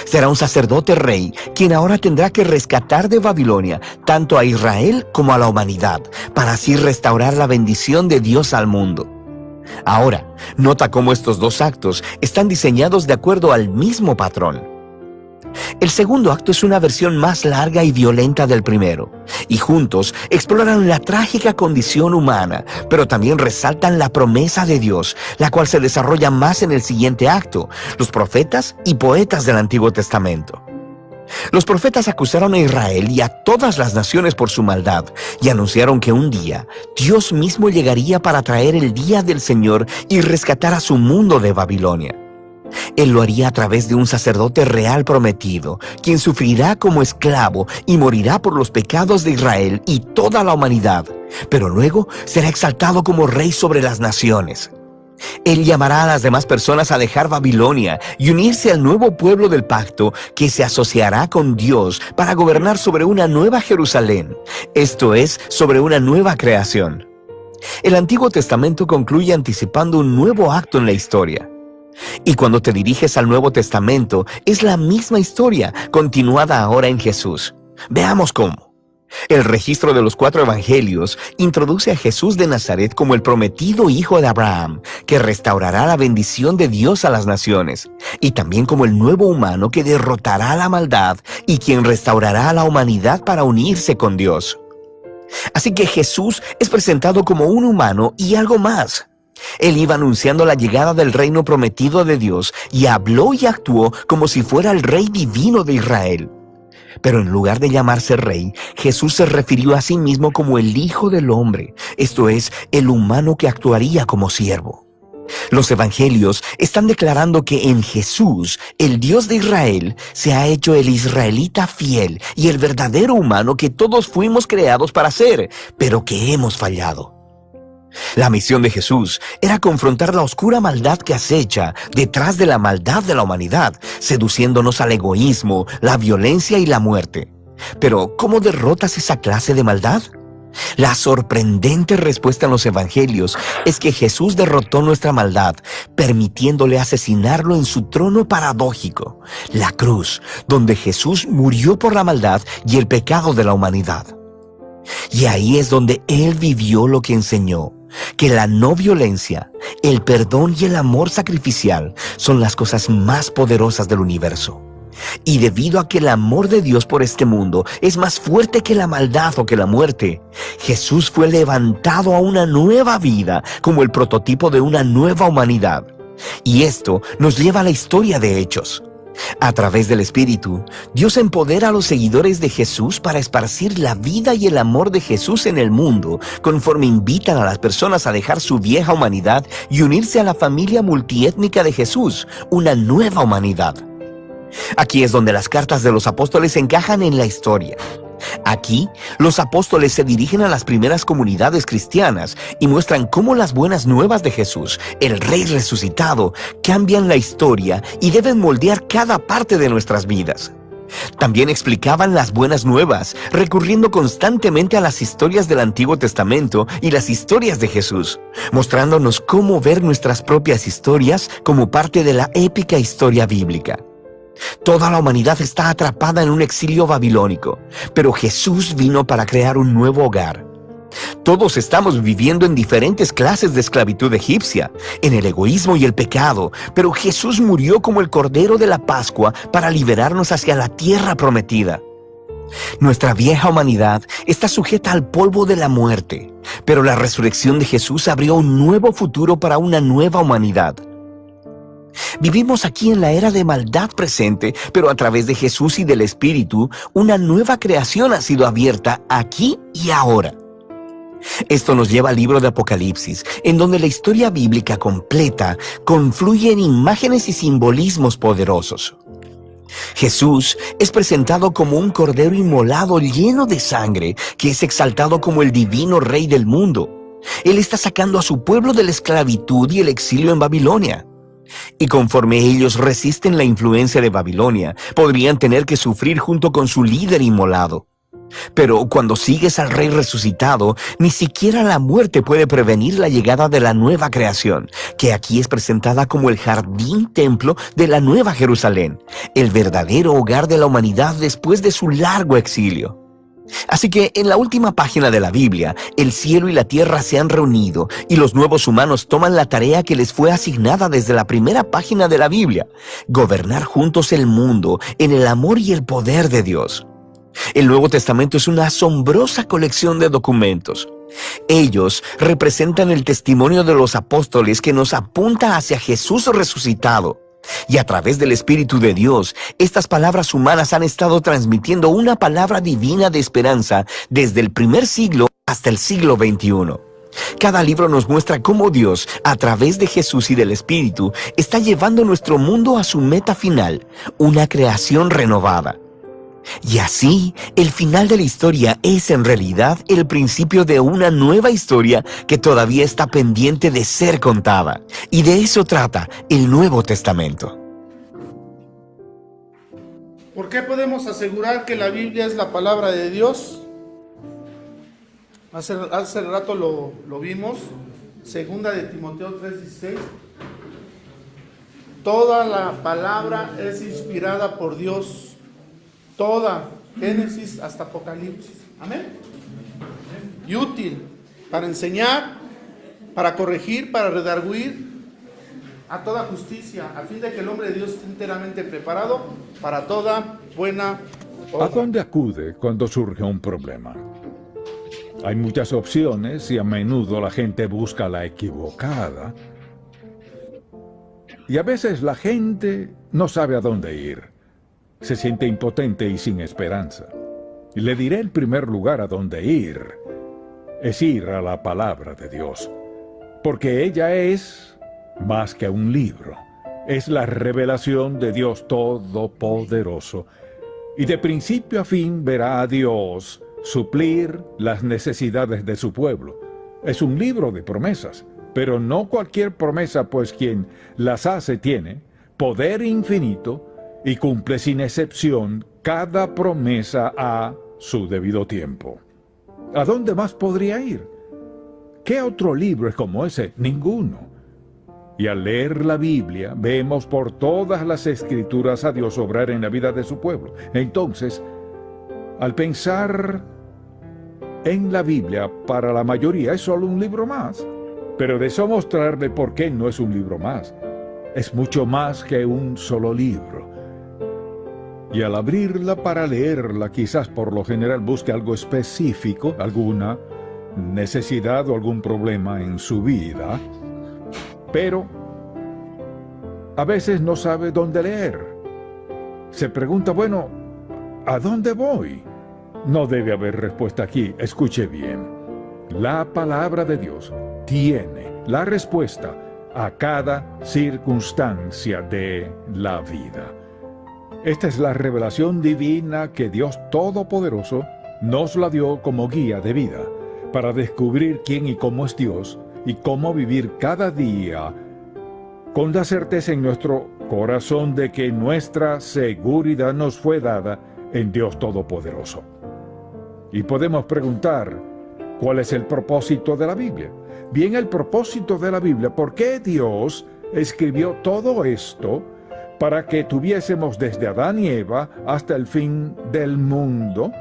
Será un sacerdote rey, quien ahora tendrá que rescatar de Babilonia tanto a Israel como a la humanidad, para así restaurar la bendición de Dios al mundo. Ahora, nota cómo estos dos actos están diseñados de acuerdo al mismo patrón. El segundo acto es una versión más larga y violenta del primero, y juntos exploran la trágica condición humana, pero también resaltan la promesa de Dios, la cual se desarrolla más en el siguiente acto, los profetas y poetas del Antiguo Testamento. Los profetas acusaron a Israel y a todas las naciones por su maldad, y anunciaron que un día Dios mismo llegaría para traer el día del Señor y rescatar a su mundo de Babilonia. Él lo haría a través de un sacerdote real prometido, quien sufrirá como esclavo y morirá por los pecados de Israel y toda la humanidad, pero luego será exaltado como rey sobre las naciones. Él llamará a las demás personas a dejar Babilonia y unirse al nuevo pueblo del pacto que se asociará con Dios para gobernar sobre una nueva Jerusalén, esto es, sobre una nueva creación. El Antiguo Testamento concluye anticipando un nuevo acto en la historia. Y cuando te diriges al Nuevo Testamento, es la misma historia, continuada ahora en Jesús. Veamos cómo. El registro de los 4 evangelios introduce a Jesús de Nazaret como el prometido hijo de Abraham, que restaurará la bendición de Dios a las naciones, y también como el nuevo humano que derrotará la maldad y quien restaurará a la humanidad para unirse con Dios. Así que Jesús es presentado como un humano y algo más. Él iba anunciando la llegada del reino prometido de Dios y habló y actuó como si fuera el rey divino de Israel. Pero en lugar de llamarse rey, Jesús se refirió a sí mismo como el Hijo del Hombre, esto es, el humano que actuaría como siervo. Los evangelios están declarando que en Jesús, el Dios de Israel, se ha hecho el israelita fiel y el verdadero humano que todos fuimos creados para ser, pero que hemos fallado. La misión de Jesús era confrontar la oscura maldad que acecha detrás de la maldad de la humanidad, seduciéndonos al egoísmo, la violencia y la muerte. Pero, ¿cómo derrotas esa clase de maldad? La sorprendente respuesta en los evangelios es que Jesús derrotó nuestra maldad, permitiéndole asesinarlo en su trono paradójico, la cruz, donde Jesús murió por la maldad y el pecado de la humanidad. Y ahí es donde Él vivió lo que enseñó, que la no violencia, el perdón y el amor sacrificial son las cosas más poderosas del universo. Y debido a que el amor de Dios por este mundo es más fuerte que la maldad o que la muerte, Jesús fue levantado a una nueva vida como el prototipo de una nueva humanidad. Y esto nos lleva a la historia de Hechos. A través del Espíritu, Dios empodera a los seguidores de Jesús para esparcir la vida y el amor de Jesús en el mundo, conforme invitan a las personas a dejar su vieja humanidad y unirse a la familia multiétnica de Jesús, una nueva humanidad. Aquí es donde las cartas de los apóstoles encajan en la historia. Aquí, los apóstoles se dirigen a las primeras comunidades cristianas y muestran cómo las buenas nuevas de Jesús, el Rey resucitado, cambian la historia y deben moldear cada parte de nuestras vidas. También explicaban las buenas nuevas, recurriendo constantemente a las historias del Antiguo Testamento y las historias de Jesús, mostrándonos cómo ver nuestras propias historias como parte de la épica historia bíblica. Toda la humanidad está atrapada en un exilio babilónico, pero Jesús vino para crear un nuevo hogar. Todos estamos viviendo en diferentes clases de esclavitud egipcia, en el egoísmo y el pecado, pero Jesús murió como el Cordero de la Pascua para liberarnos hacia la tierra prometida. Nuestra vieja humanidad está sujeta al polvo de la muerte, pero la resurrección de Jesús abrió un nuevo futuro para una nueva humanidad. Vivimos aquí en la era de maldad presente, pero a través de Jesús y del Espíritu, una nueva creación ha sido abierta aquí y ahora. Esto nos lleva al libro de Apocalipsis, en donde la historia bíblica completa confluye en imágenes y simbolismos poderosos. Jesús es presentado como un cordero inmolado lleno de sangre, que es exaltado como el divino Rey del mundo. Él está sacando a su pueblo de la esclavitud y el exilio en Babilonia. Y conforme ellos resisten la influencia de Babilonia, podrían tener que sufrir junto con su líder inmolado. Pero cuando sigues al Rey resucitado, ni siquiera la muerte puede prevenir la llegada de la nueva creación, que aquí es presentada como el jardín templo de la Nueva Jerusalén, el verdadero hogar de la humanidad después de su largo exilio. Así que en la última página de la Biblia, el cielo y la tierra se han reunido y los nuevos humanos toman la tarea que les fue asignada desde la primera página de la Biblia: gobernar juntos el mundo en el amor y el poder de Dios. El Nuevo Testamento es una asombrosa colección de documentos. Ellos representan el testimonio de los apóstoles que nos apunta hacia Jesús resucitado. Y a través del Espíritu de Dios, estas palabras humanas han estado transmitiendo una palabra divina de esperanza desde el primer siglo hasta el siglo XXI. Cada libro nos muestra cómo Dios, a través de Jesús y del Espíritu, está llevando nuestro mundo a su meta final, una creación renovada. Y así, el final de la historia es en realidad el principio de una nueva historia que todavía está pendiente de ser contada. Y de eso trata el Nuevo Testamento. ¿Por qué podemos asegurar que la Biblia es la palabra de Dios? Hace rato lo vimos, segunda de Timoteo 3:16. Toda la palabra es inspirada por Dios. Toda, Génesis hasta Apocalipsis. Amén. Y útil para enseñar, para corregir, para redarguir a toda justicia, a fin de que el hombre de Dios esté enteramente preparado para toda buena obra. ¿A dónde acude cuando surge un problema? Hay muchas opciones y a menudo la gente busca la equivocada. Y a veces la gente no sabe a dónde ir. Se siente impotente y sin esperanza. Y le diré el primer lugar a donde ir. Es ir a la palabra de Dios. Porque ella es más que un libro. Es la revelación de Dios Todopoderoso. Y de principio a fin verá a Dios suplir las necesidades de su pueblo. Es un libro de promesas. Pero no cualquier promesa, pues quien las hace tiene poder infinito y cumple sin excepción cada promesa a su debido tiempo. ¿A dónde más podría ir? ¿Qué otro libro es como ese? Ninguno. Y al leer la Biblia, vemos por todas las Escrituras a Dios obrar en la vida de su pueblo. Entonces, al pensar en la Biblia, para la mayoría es solo un libro más. Pero deseo mostrarle por qué no es un libro más. Es mucho más que un solo libro. Y al abrirla para leerla, quizás por lo general busque algo específico, alguna necesidad o algún problema en su vida, pero a veces no sabe dónde leer. Se pregunta, bueno, ¿a dónde voy? No debe haber respuesta aquí. Escuche bien. La palabra de Dios tiene la respuesta a cada circunstancia de la vida. Esta es la revelación divina que Dios Todopoderoso nos la dio como guía de vida, para descubrir quién y cómo es Dios y cómo vivir cada día con la certeza en nuestro corazón de que nuestra seguridad nos fue dada en Dios Todopoderoso. Y podemos preguntar, ¿cuál es el propósito de la Biblia? Bien, el propósito de la Biblia, ¿por qué Dios escribió todo esto para que tuviésemos desde Adán y Eva hasta el fin del mundo?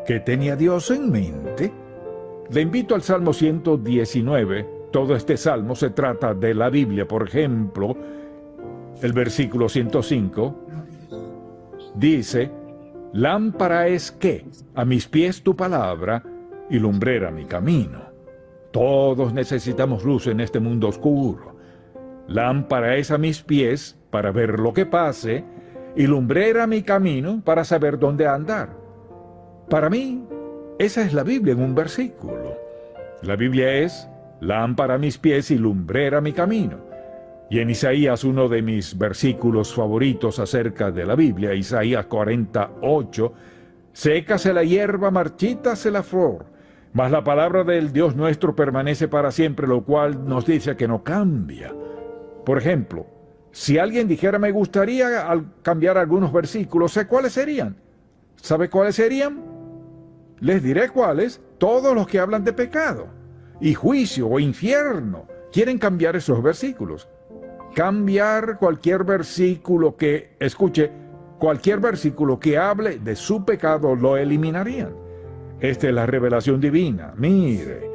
¿Qué tenía Dios en mente? Le invito al Salmo 119. Todo este salmo se trata de la Biblia. Por ejemplo, el versículo 105 dice: lámpara es ¿qué? A mis pies tu palabra y lumbrera mi camino. Todos necesitamos luz en este mundo oscuro. Lámpara es a mis pies para ver lo que pase, y lumbrera mi camino para saber dónde andar. Para mí, esa es la Biblia en un versículo. La Biblia es lámpara a mis pies y lumbrera mi camino. Y en Isaías, uno de mis versículos favoritos acerca de la Biblia, Isaías 48, sécase la hierba, marchítase la flor, mas la palabra del Dios nuestro permanece para siempre, lo cual nos dice que no cambia. Por ejemplo, si alguien dijera, me gustaría cambiar algunos versículos, ¿sé cuáles serían? ¿Sabe cuáles serían? Les diré cuáles, todos los que hablan de pecado y juicio o infierno quieren cambiar esos versículos. Cambiar cualquier versículo que, escuche, cualquier versículo que hable de su pecado lo eliminarían. Esta es la revelación divina. Mire,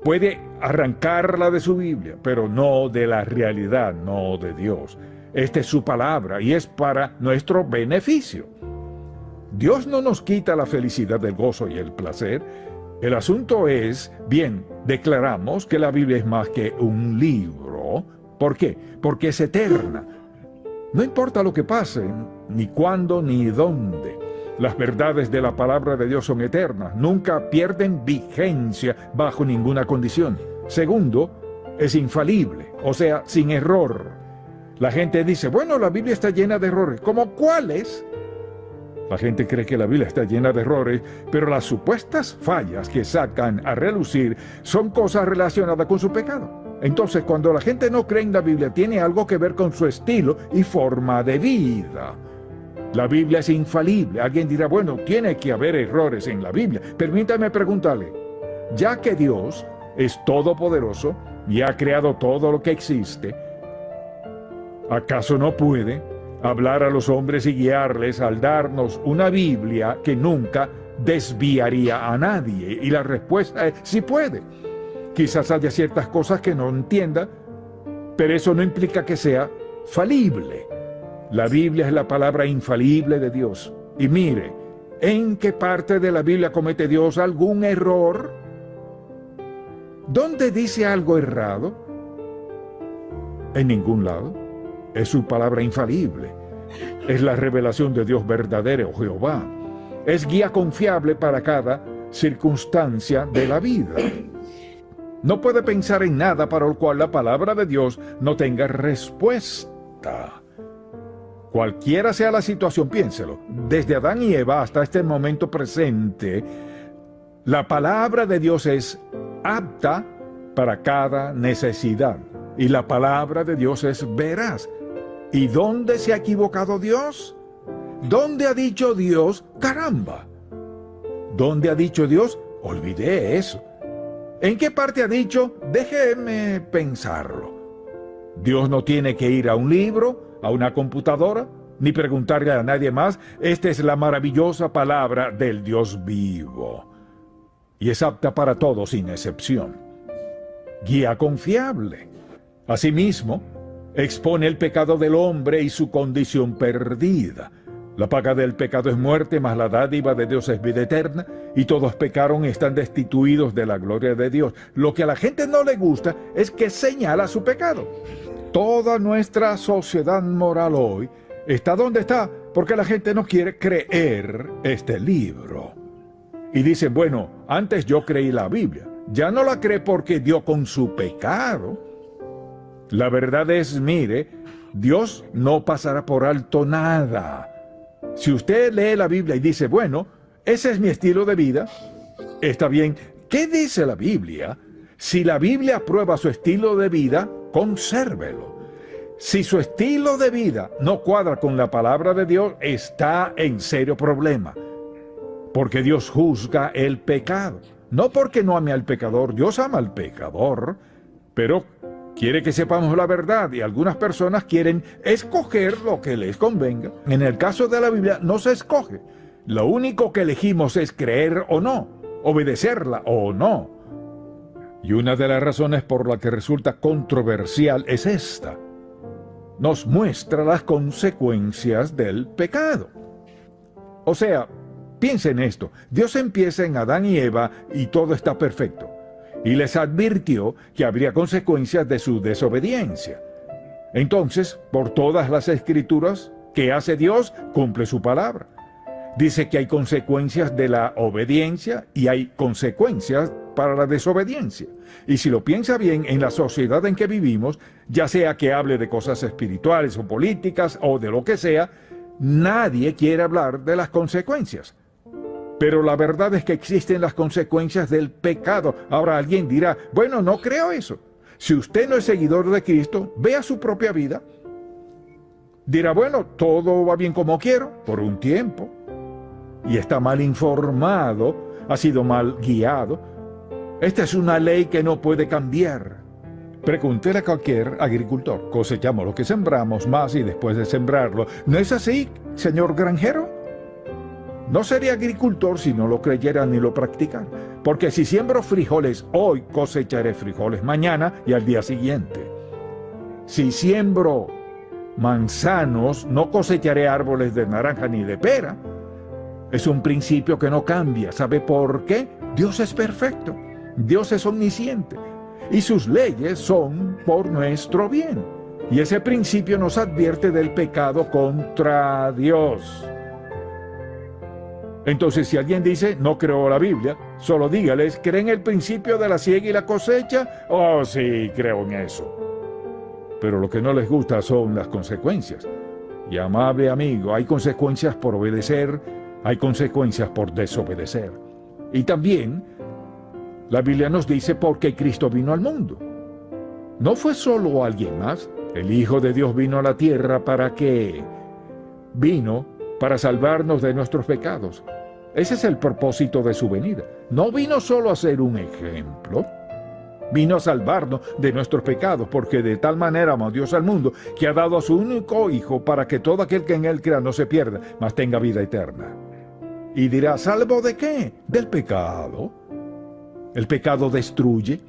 puede arrancarla de su Biblia, pero no de la realidad, no de Dios. Esta es su palabra y es para nuestro beneficio. Dios no nos quita la felicidad, el gozo y el placer. El asunto es, bien, declaramos que la Biblia es más que un libro. ¿Por qué? Porque es eterna. No importa lo que pase, ni cuándo, ni dónde. Las verdades de la palabra de Dios son eternas. Nunca pierden vigencia bajo ninguna condición. Segundo, es infalible, o sea, sin error. La gente dice, bueno, la Biblia está llena de errores. ¿Cómo cuáles? La gente cree que la Biblia está llena de errores, pero las supuestas fallas que sacan a relucir son cosas relacionadas con su pecado. Entonces, cuando la gente no cree en la Biblia, tiene algo que ver con su estilo y forma de vida. La Biblia es infalible. Alguien dirá, bueno, tiene que haber errores en la Biblia. Permítame preguntarle, ya que Dios es todopoderoso y ha creado todo lo que existe, ¿acaso no puede hablar a los hombres y guiarles al darnos una Biblia que nunca desviaría a nadie? Y la respuesta es, sí puede. Quizás haya ciertas cosas que no entienda, pero eso no implica que sea falible. La Biblia es la palabra infalible de Dios. Y mire, ¿en qué parte de la Biblia comete Dios algún error? ¿Dónde dice algo errado? En ningún lado. Es su palabra infalible. Es la revelación de Dios verdadero, Jehová. Es guía confiable para cada circunstancia de la vida. No puede pensar en nada para lo cual la palabra de Dios no tenga respuesta. Cualquiera sea la situación, piénselo. Desde Adán y Eva hasta este momento presente, la palabra de Dios es apta para cada necesidad. Y la palabra de Dios es veraz. ¿Y dónde se ha equivocado Dios? ¿Dónde ha dicho Dios, caramba? ¿Dónde ha dicho Dios, olvidé eso? ¿En qué parte ha dicho, déjeme pensarlo? Dios no tiene que ir a un libro, a una computadora, ni preguntarle a nadie más. Esta es la maravillosa palabra del Dios vivo. Y es apta para todos sin excepción. Guía confiable. Asimismo, expone el pecado del hombre y su condición perdida. La paga del pecado es muerte, mas la dádiva de Dios es vida eterna, y todos pecaron y están destituidos de la gloria de Dios. Lo que a la gente no le gusta es que señala su pecado. Toda nuestra sociedad moral hoy está donde está, porque la gente no quiere creer este libro. Y dicen, bueno, antes yo creí la Biblia. Ya no la cree porque dio con su pecado. La verdad es, mire, Dios no pasará por alto nada. Si usted lee la Biblia y dice, bueno, ese es mi estilo de vida, está bien. ¿Qué dice la Biblia? Si la Biblia aprueba su estilo de vida, consérvelo. Si su estilo de vida no cuadra con la palabra de Dios, está en serio problema. Porque Dios juzga el pecado. No porque no ame al pecador, Dios ama al pecador, pero quiere que sepamos la verdad y algunas personas quieren escoger lo que les convenga. En el caso de la Biblia no se escoge. Lo único que elegimos es creer o no, obedecerla o no. Y una de las razones por la que resulta controversial es esta. Nos muestra las consecuencias del pecado. O sea, piensen en esto. Dios empieza en Adán y Eva y todo está perfecto. Y les advirtió que habría consecuencias de su desobediencia. Entonces, por todas las escrituras, ¿qué hace Dios? Cumple su palabra. Dice que hay consecuencias de la obediencia y hay consecuencias para la desobediencia. Y si lo piensa bien, en la sociedad en que vivimos, ya sea que hable de cosas espirituales o políticas o de lo que sea, nadie quiere hablar de las consecuencias. Pero la verdad es que existen las consecuencias del pecado. Ahora alguien dirá, bueno, no creo eso. Si usted no es seguidor de Cristo, vea su propia vida. Dirá, bueno, todo va bien como quiero, por un tiempo. Y está mal informado ha sido mal guiado. Esta es una ley que no puede cambiar. Pregúntele a cualquier agricultor. Cosechamos lo que sembramos más y después de sembrarlo. ¿No es así, señor granjero? No sería agricultor si no lo creyera ni lo practicara. Porque si siembro frijoles hoy, cosecharé frijoles mañana y al día siguiente. Si siembro manzanos, no cosecharé árboles de naranja ni de pera. Es un principio que no cambia. ¿Sabe por qué? Dios es perfecto. Dios es omnisciente. Y sus leyes son por nuestro bien. Y ese principio nos advierte del pecado contra Dios. Entonces, si alguien dice, no creo la Biblia, solo dígales, ¿creen el principio de la siega y la cosecha? Oh, sí, creo en eso. Pero lo que no les gusta son las consecuencias. Y amable amigo, hay consecuencias por obedecer, hay consecuencias por desobedecer. Y también, la Biblia nos dice por qué Cristo vino al mundo. No fue solo alguien más. El Hijo de Dios vino a la tierra ¿para qué? Vino para salvarnos de nuestros pecados. Ese es el propósito de su venida. No vino solo a ser un ejemplo. Vino a salvarnos de nuestros pecados, porque de tal manera amó Dios al mundo, que ha dado a su único Hijo para que todo aquel que en él crea no se pierda, mas tenga vida eterna. Y dirá, ¿salvo de qué? Del pecado. El pecado destruye.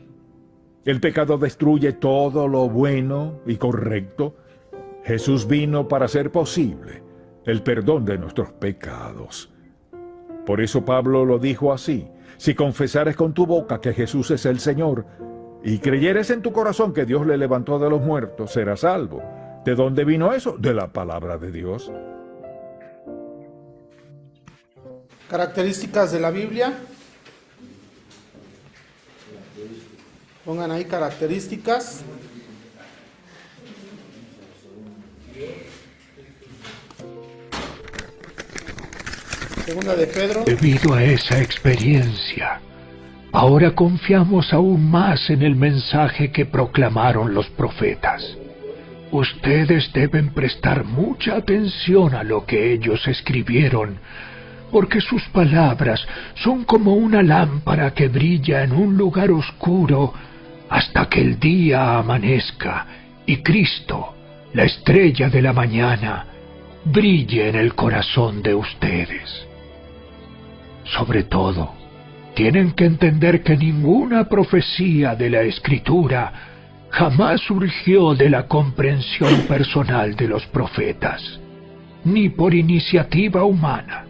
El pecado destruye todo lo bueno y correcto. Jesús vino para hacer posible el perdón de nuestros pecados. Por eso Pablo lo dijo así: si confesares con tu boca que Jesús es el Señor y creyeres en tu corazón que Dios le levantó de los muertos, serás salvo. ¿De dónde vino eso? De la palabra de Dios. Características de la Biblia. Pongan ahí características. Segunda de Pedro. Debido a esa experiencia, ahora confiamos aún más en el mensaje que proclamaron los profetas. Ustedes deben prestar mucha atención a lo que ellos escribieron, porque sus palabras son como una lámpara que brilla en un lugar oscuro hasta que el día amanezca y Cristo, la estrella de la mañana, brille en el corazón de ustedes. Sobre todo, tienen que entender que ninguna profecía de la Escritura jamás surgió de la comprensión personal de los profetas, ni por iniciativa humana.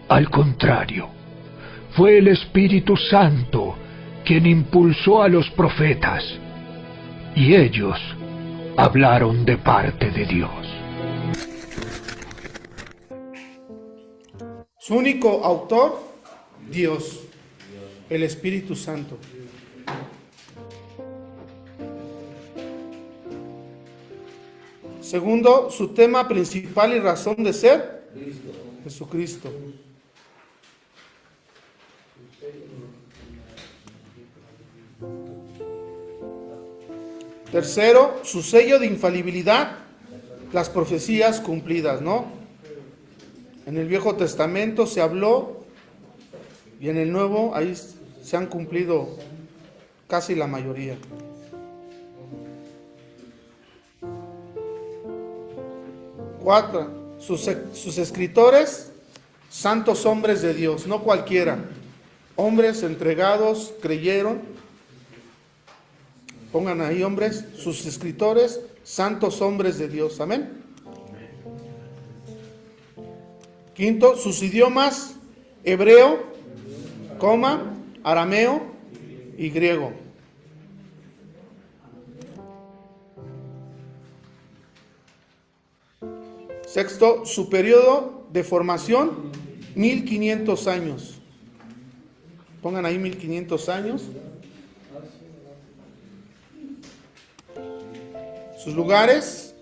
Al contrario, fue el Espíritu Santo quien impulsó a los profetas, y ellos hablaron de parte de Dios. Su único autor, Dios, el Espíritu Santo. Segundo, su tema principal y razón de ser, Jesucristo. Tercero, su sello de infalibilidad, las profecías cumplidas, ¿no? En el Viejo Testamento se habló y en el Nuevo ahí se han cumplido casi la mayoría. Cuatro, sus escritores, santos hombres de Dios, no cualquiera, hombres entregados, creyeron. Pongan ahí, hombres, sus escritores, santos hombres de Dios. Amén. Quinto, sus idiomas, hebreo, arameo y griego. Sexto, su periodo de formación, 1500 años. Pongan ahí 1500 años. Sus lugares,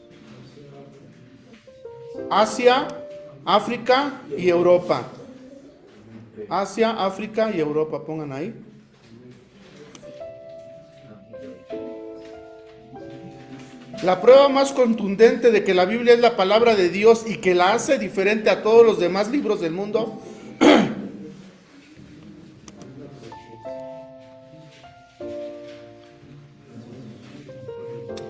Asia, África y Europa. Asia, África y Europa, pongan ahí. La prueba más contundente de que la Biblia es la palabra de Dios y que la hace diferente a todos los demás libros del mundo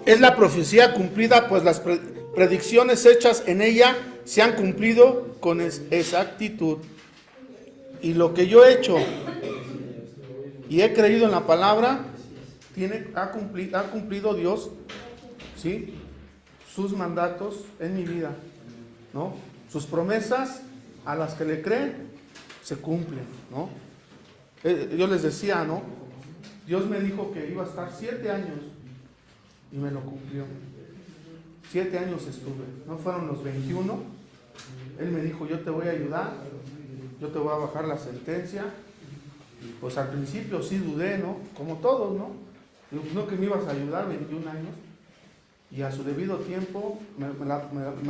es la profecía cumplida, pues las predicciones hechas en ella se han cumplido con exactitud. Y lo que yo he hecho y he creído en la palabra, ha cumplido Dios, ¿sí?, sus mandatos en mi vida, ¿no? Sus promesas a las que le creen se cumplen, ¿no? Yo les decía, ¿no? Dios me dijo que iba a estar 7 años y me lo cumplió. 7 años estuve, no fueron los 21. Él me dijo, yo te voy a ayudar, yo te voy a bajar la sentencia. Y pues al principio sí dudé, ¿no? Como todos, ¿no? Digo, pues no que me ibas a ayudar, 21 años. Y a su debido tiempo me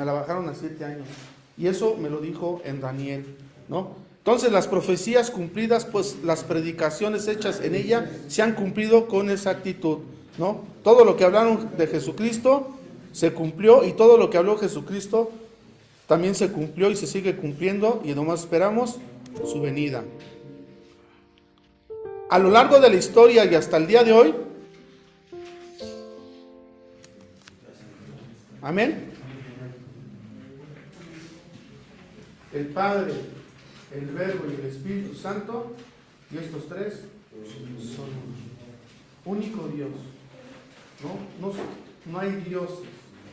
la bajaron a 7 años. Y eso me lo dijo en Daniel, ¿no? Entonces las profecías cumplidas, pues las predicaciones hechas en ella se han cumplido con exactitud, ¿no? Todo lo que hablaron de Jesucristo se cumplió, y todo lo que habló Jesucristo también se cumplió y se sigue cumpliendo, y nomás esperamos su venida. A lo largo de la historia y hasta el día de hoy, amén, el Padre, el Verbo y el Espíritu Santo, y estos tres son único Dios, no hay Dios,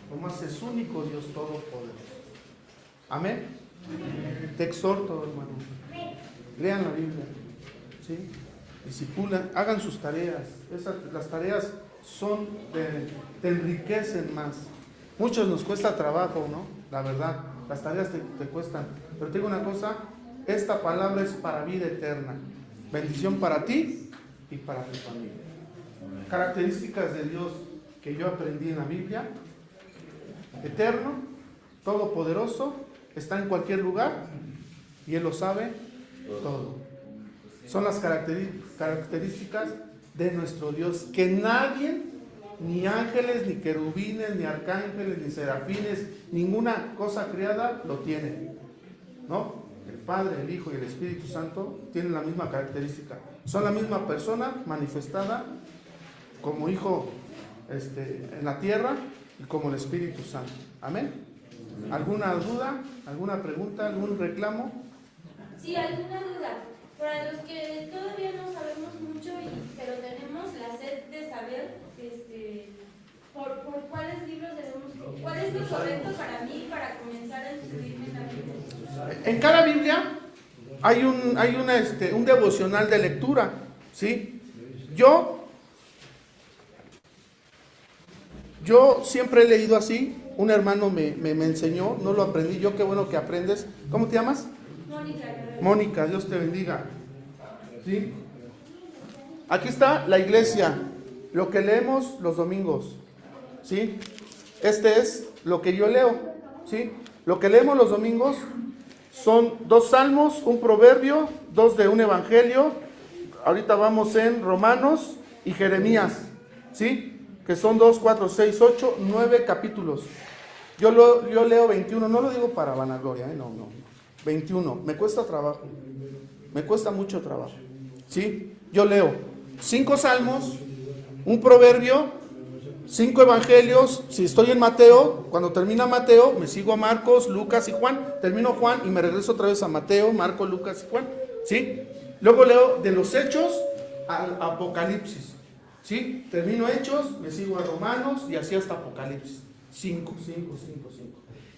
nomás es único Dios todopoderoso. Amén. Te exhorto, hermano, lean la Biblia, ¿sí? Discipulan, hagan sus tareas. Las tareas te enriquecen más. Muchos nos cuesta trabajo, ¿no? La verdad, las tareas te cuestan. Pero te digo una cosa, esta palabra es para vida eterna. Bendición para ti y para tu familia. Características de Dios que yo aprendí en la Biblia: eterno, todopoderoso, está en cualquier lugar y Él lo sabe todo. Son las características de nuestro Dios, que nadie, ni ángeles, ni querubines, ni arcángeles, ni serafines, ninguna cosa creada lo tiene, ¿no? El Padre, el Hijo y el Espíritu Santo tienen la misma característica. Son la misma persona manifestada como Hijo en la tierra y como el Espíritu Santo. Amén. ¿Alguna duda? ¿Alguna pregunta? ¿Algún reclamo? Sí, alguna duda. Para los que todavía no sabemos mucho, pero tenemos la sed de saber por cuáles libros debemos, cuál es lo correcto para mí para comenzar a instruirme en la Biblia. En cada Biblia hay un devocional de lectura, ¿sí? Yo siempre he leído así. Un hermano me enseñó, no lo aprendí yo, qué bueno que aprendes. ¿Cómo te llamas? Mónica, Dios te bendiga. ¿Sí? Aquí está la iglesia, lo que leemos los domingos. ¿Sí? Este es lo que yo leo. ¿Sí? Lo que leemos los domingos son 2 salmos, un proverbio, 2 de un evangelio. Ahorita vamos en Romanos y Jeremías. ¿Sí? Que son 2, 4, 6, 8, 9 capítulos. Yo leo 21, no lo digo para vanagloria, no. 21, me cuesta trabajo, me cuesta mucho trabajo, ¿sí? Yo leo 5 salmos, un proverbio, 5 evangelios. Si estoy en Mateo, cuando termina Mateo, me sigo a Marcos, Lucas y Juan, termino Juan y me regreso otra vez a Mateo, Marcos, Lucas y Juan, ¿sí? Luego leo de los Hechos al Apocalipsis, ¿sí? Termino Hechos, me sigo a Romanos y así hasta Apocalipsis, 5.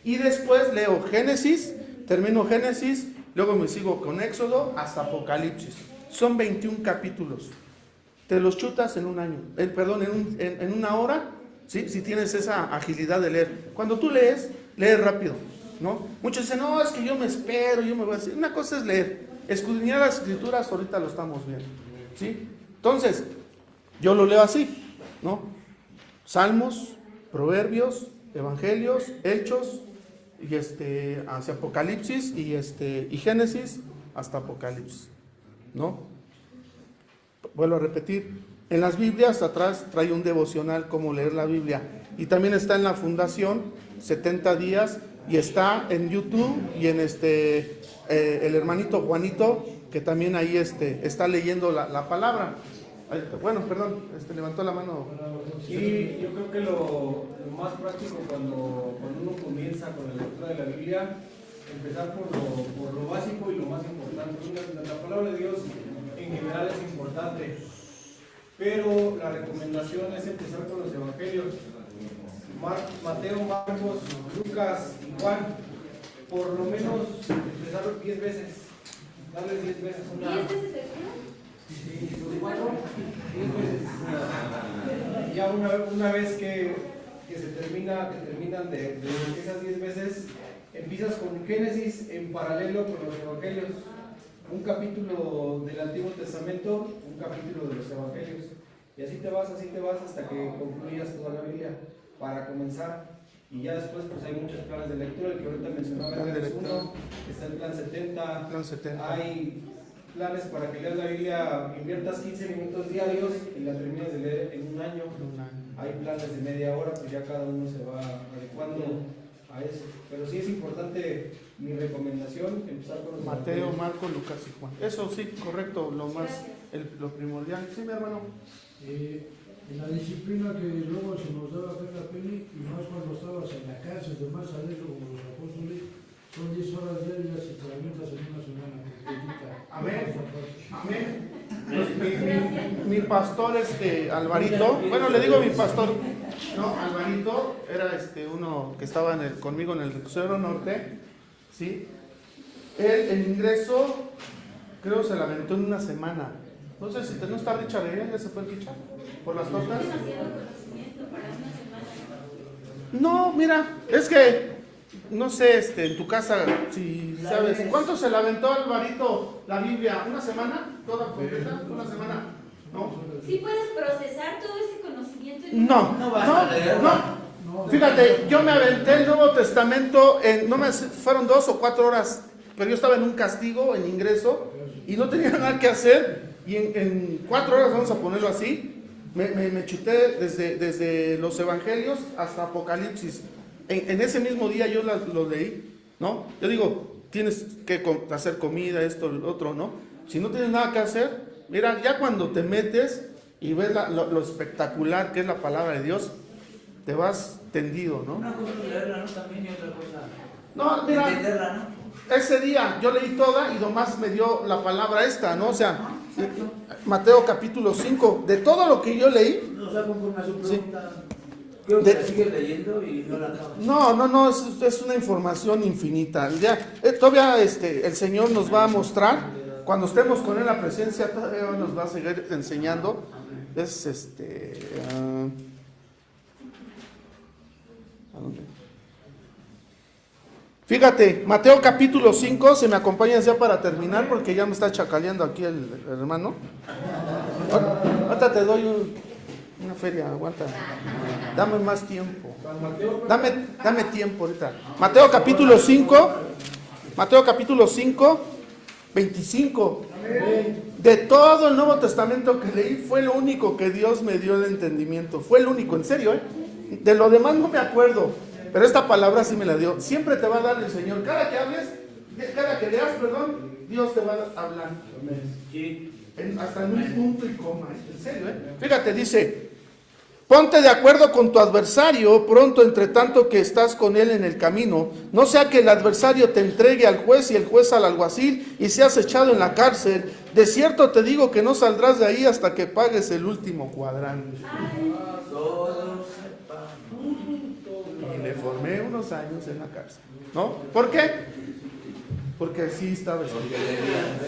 Y después leo Génesis, termino Génesis, luego me sigo con Éxodo hasta Apocalipsis. Son 21 capítulos. Te los chutas en un año, en una hora, ¿sí? Si tienes esa agilidad de leer. Cuando tú lees rápido, ¿no? Muchos dicen, no, es que yo me espero, yo me voy a decir. Una cosa es leer, escudriñar las escrituras, ahorita lo estamos viendo, ¿sí? Entonces, yo lo leo así, ¿no? Salmos, proverbios, evangelios, hechos, y hacia Apocalipsis, y Génesis hasta Apocalipsis, ¿no? Vuelvo a repetir, en las Biblias atrás trae un devocional como leer la Biblia, y también está en la fundación 70 días, y está en YouTube, y en el hermanito Juanito, que también ahí está leyendo la palabra. Bueno, perdón, levantó la mano. Sí, yo creo que lo más práctico cuando uno comienza con la lectura de la Biblia, empezar por lo básico y lo más importante. La palabra de Dios en general es importante, pero la recomendación es empezar con los evangelios. Mateo, Marcos, Lucas y Juan, por lo menos empezar 10 veces, darles 10 veces una... ¿10 veces el Sí, pues 10 veces. Ya una vez que terminan de esas 10 veces, empiezas con Génesis en paralelo con los evangelios. Un capítulo del Antiguo Testamento, un capítulo de los evangelios. Y así te vas hasta que concluyas toda la Biblia para comenzar. Y ya después pues hay muchos planes de lectura, el que ahorita mencionaba es uno, está el plan 70, hay planes para que leas la Biblia, inviertas 15 minutos diarios y la termines de leer en un año. Hay planes de media hora, pues ya cada uno se va adecuando a eso. Pero sí es importante, mi recomendación, empezar con los Mateo, Marcos, Lucas y Juan. Eso sí, correcto, lo primordial. Sí, mi hermano. En la disciplina que luego se nos daba ver la peli, y más cuando estabas en la cárcel de más adentro como los apóstoles, son 10 horas diarias y te lamentas en una semana. Amén. Amén. Mi pastor, Alvarito, bueno, le digo mi pastor, no, Alvarito era uno que estaba conmigo en el Reclusorio Norte, ¿sí? Él, el ingreso, creo se lamentó en una semana. No sé si no está Richard, ya se fue Richard, por las tortas. No, mira, es que, no sé, en tu casa, si sabes, ¿cuánto se la aventó Alvarito la Biblia? ¿Una semana? ¿Toda completa? ¿Una semana? ¿No? ¿Sí puedes procesar todo ese conocimiento? No. Fíjate, yo me aventé el Nuevo Testamento, fueron 2 o 4 horas, pero yo estaba en un castigo, en ingreso, y no tenía nada que hacer, y en 4 horas, vamos a ponerlo así, me chuté desde los Evangelios hasta Apocalipsis. En ese mismo día yo lo leí, ¿no? Yo digo, tienes que hacer comida, esto, lo otro, ¿no? Si no tienes nada que hacer, mira, ya cuando te metes y ves lo espectacular que es la palabra de Dios, te vas tendido, ¿no? Una cosa es leerla, ¿no? También y otra cosa no, mira, entenderla, ¿no? Ese día yo leí toda y nomás me dio la palabra esta, ¿no? O sea, Mateo capítulo 5, de todo lo que yo leí. No, o sea, conforme a su pregunta, creo que la sigues leyendo y no la acabas. No, es una información infinita. Ya, todavía el Señor nos va a mostrar, cuando estemos con Él en la presencia, todavía nos va a seguir enseñando. Es ¿a dónde? Fíjate, Mateo capítulo 5, se me acompañan ya para terminar porque ya me está chacaleando aquí el hermano. Ahorita te doy una feria, aguanta. Dame más tiempo. Dame tiempo ahorita. Mateo capítulo 5, 25. De todo el Nuevo Testamento que leí, fue lo único que Dios me dio el entendimiento. Fue el único, en serio, ¿eh? De lo demás no me acuerdo. Pero esta palabra sí me la dio. Siempre te va a dar el Señor. Cada que hables, cada que leas, Dios te va a hablar. Hasta en un punto y coma. En serio, ¿eh? Fíjate, dice: ponte de acuerdo con tu adversario pronto, entre tanto que estás con él en el camino. No sea que el adversario te entregue al juez y el juez al alguacil y seas echado en la cárcel. De cierto te digo que no saldrás de ahí hasta que pagues el último cuadrante. Y le formé unos años en la cárcel, ¿no? ¿Por qué? Porque sí estaba escrito.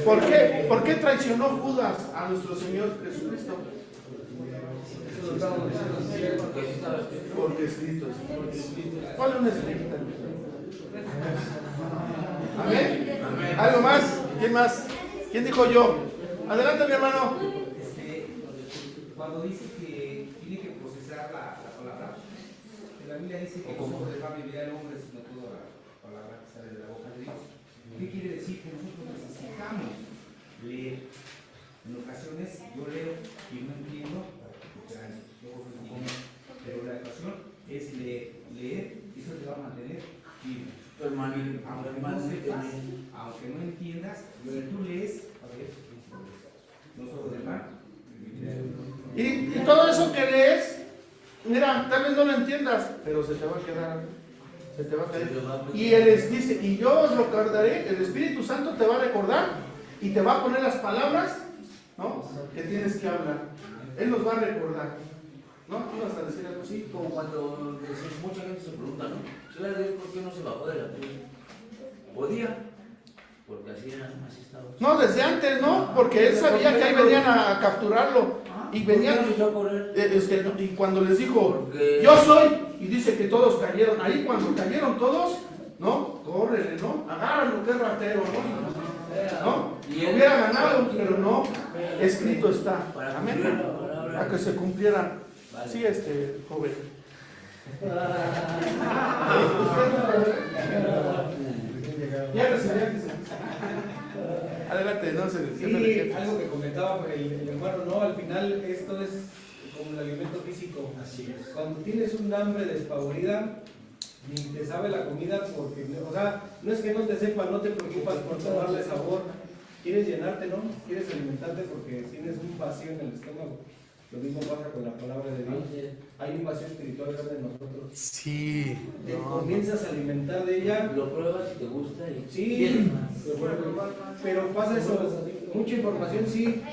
¿Por qué? ¿Por qué traicionó Judas a nuestro Señor Jesucristo? Porque escrito. ¿Cuál es un escrito? ¿Amén? ¿Algo más? ¿Quién más? ¿Quién dijo yo? Adelante, mi hermano. Cuando dice que tiene que procesar la palabra, la Biblia dice que no solo deja vivir al hombre, sino toda la palabra que sale de la boca de Dios. ¿Qué quiere decir? Que nosotros necesitamos leer. En ocasiones yo leo y no entiendo, pero la educación es leer, y eso te va a mantener firme. Aunque no entiendas, lo que tú lees, no solo del mar, pero se te va a quedar, se te va a caer. Y él les dice, y yo os lo recordaré, el Espíritu Santo te va a recordar y te va a poner las palabras, ¿no?, que tienes que hablar. Él nos va a recordar. ¿No? ¿Ibas a decir algo así? Como cuando mucha gente se pregunta, ¿no? ¿Será Dios por qué no se bajó de la cruz? Podía, porque así estaba. No, desde antes, ¿no? Porque él sabía que ahí venían a capturarlo. Y venían, y cuando les dijo, yo soy, y dice que todos cayeron. Ahí cuando cayeron todos, ¿no? Córrele, ¿no? Agárralo, que es ratero, ¿no? Hubiera ganado, pero no. Escrito está. Amén. Para que se cumpliera. Sí, joven. Adelante, no sé. Sí, algo que comentaba el hermano, ¿no? Al final esto es como el alimento físico. Así es. Cuando tienes un hambre despavorida, ni te sabe la comida porque, o sea, no es que no te sepa, no te preocupas por tomarle sabor. Quieres llenarte, ¿no? Quieres alimentarte porque tienes un vacío en el estómago. Lo mismo pasa con la palabra de Dios. Hay un vacío espiritual grande en nosotros. Sí. Te comienzas a alimentar de ella. Lo pruebas y te gusta. Sí, pero pasa eso. Mucha información sí,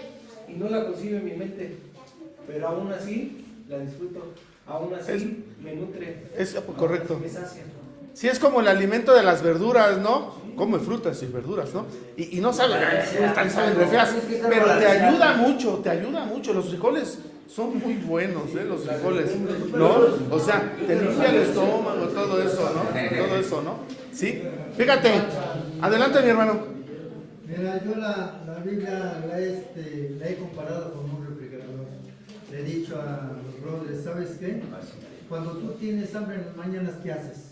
y no la concibe en mi mente. Pero aún así la disfruto. Aún así me nutre. Es correcto. Me sacia. Sí, es como el alimento de las verduras, ¿no? Come frutas y verduras, ¿no? Y no saben re feas, pero te ayuda mucho. Los frijoles son muy buenos, los frijoles, ¿no? O sea, te limpia el estómago, todo eso, ¿no? ¿Sí? Fíjate, adelante, mi hermano. Mira, yo la Biblia la he comparado con un refrigerador. Le he dicho a los brothers, ¿sabes qué? Cuando tú tienes hambre en las mañanas, ¿qué haces?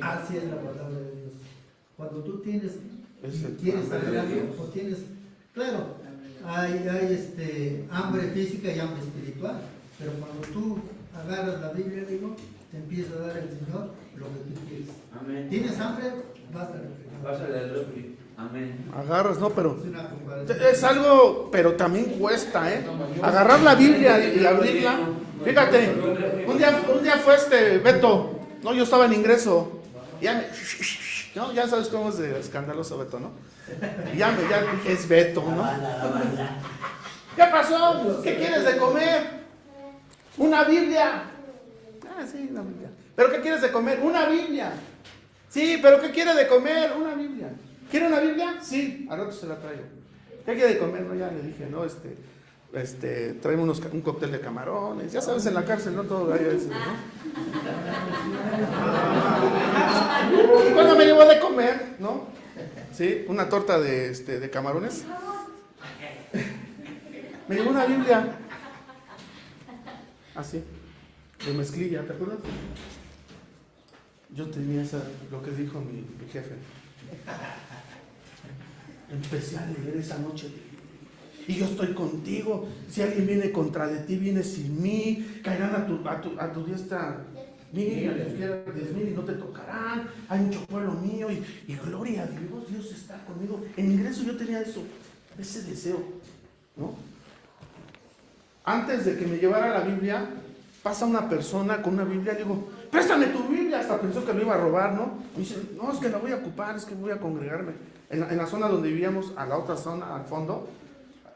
Así es la palabra de Dios. Cuando tú quieres hacer algo, o tienes, claro, hay hambre física y hambre espiritual, pero cuando tú agarras la Biblia, digo, te empieza a dar el Señor lo que tú quieres. Amén. ¿Tienes hambre? Vas al refri. Amén. Agarras, no, pero es algo, pero también cuesta, agarrar la Biblia y abrirla. Fíjate, un día fue Beto, no, yo estaba en ingreso, ya sabes cómo es de escandaloso Beto, ¿no? Ya es Beto, ¿no? ¿Qué pasó? ¿Qué quieres de comer? Una Biblia. Sí, una Biblia. ¿Pero qué quieres de comer? Una Biblia. Sí, pero ¿qué quiere de comer? Una Biblia. ¿Quiere una Biblia? Sí, al rato se la traigo. ¿Qué quiere de comer? No, ya le dije, no, tráeme un cóctel de camarones. Ya sabes, en la cárcel, no todo hay eso, ¿no? Y cuando me llevó de comer, ¿no? Sí, una torta de camarones. Me llevó una Biblia. Así, de mezclilla, ¿te acuerdas? Yo tenía lo que dijo mi jefe. Empecé a leer esa noche. Y yo estoy contigo. Si alguien viene contra de ti, viene sin mí. Caerán a tu diestra 1000, a tu izquierda 10,000 y no te tocarán. Hay mucho pueblo mío y gloria a Dios. Dios está conmigo. En ingreso yo tenía ese deseo, ¿no? Antes de que me llevara la Biblia, pasa una persona con una Biblia. Digo, préstame tu Biblia. Hasta pensó que me iba a robar, ¿no? Me dice, no, es que la voy a ocupar, es que voy a congregarme. En la zona donde vivíamos, a la otra zona, al fondo,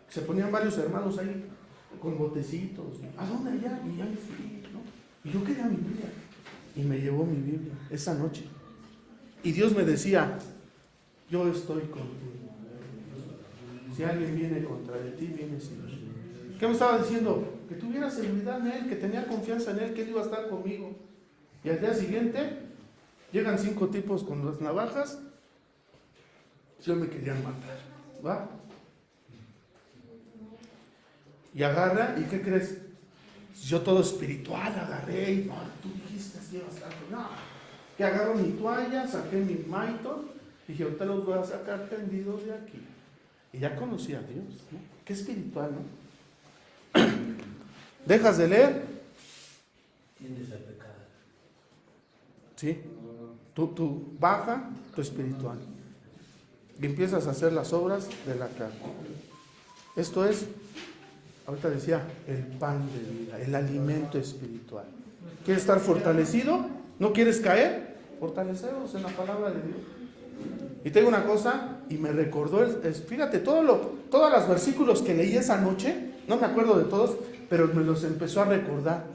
se ponían varios hermanos ahí con botecitos. ¿A dónde allá? Y ya me fui, ¿no? Y yo quería mi Biblia. Y me llevó mi Biblia esa noche. Y Dios me decía, yo estoy contigo. Si alguien viene contra de ti, viene sin mí. ¿Qué me estaba diciendo? Que tuviera seguridad en Él, que tenía confianza en Él, que Él iba a estar conmigo. Y al día siguiente, llegan 5 tipos con las navajas. Yo me querían matar. ¿Va? Y agarra, ¿y qué crees? Yo todo espiritual agarré y no, tú dijiste así bastante. No, que agarro mi toalla, saqué mi maito y dije, ahorita los voy a sacar tendidos de aquí. Y ya conocí a Dios, ¿no? Qué espiritual, ¿no? Dejas de leer. Tiendes a pecar. Sí. Tú baja tu espiritual. Y empiezas a hacer las obras de la carne. Esto es ahorita decía, el pan de vida, el alimento espiritual. ¿Quieres estar fortalecido? ¿No quieres caer? Fortaleceos en la palabra de Dios. Y te digo una cosa, y me recordó, fíjate, todos los versículos que leí esa noche, no me acuerdo de todos, pero me los empezó a recordar.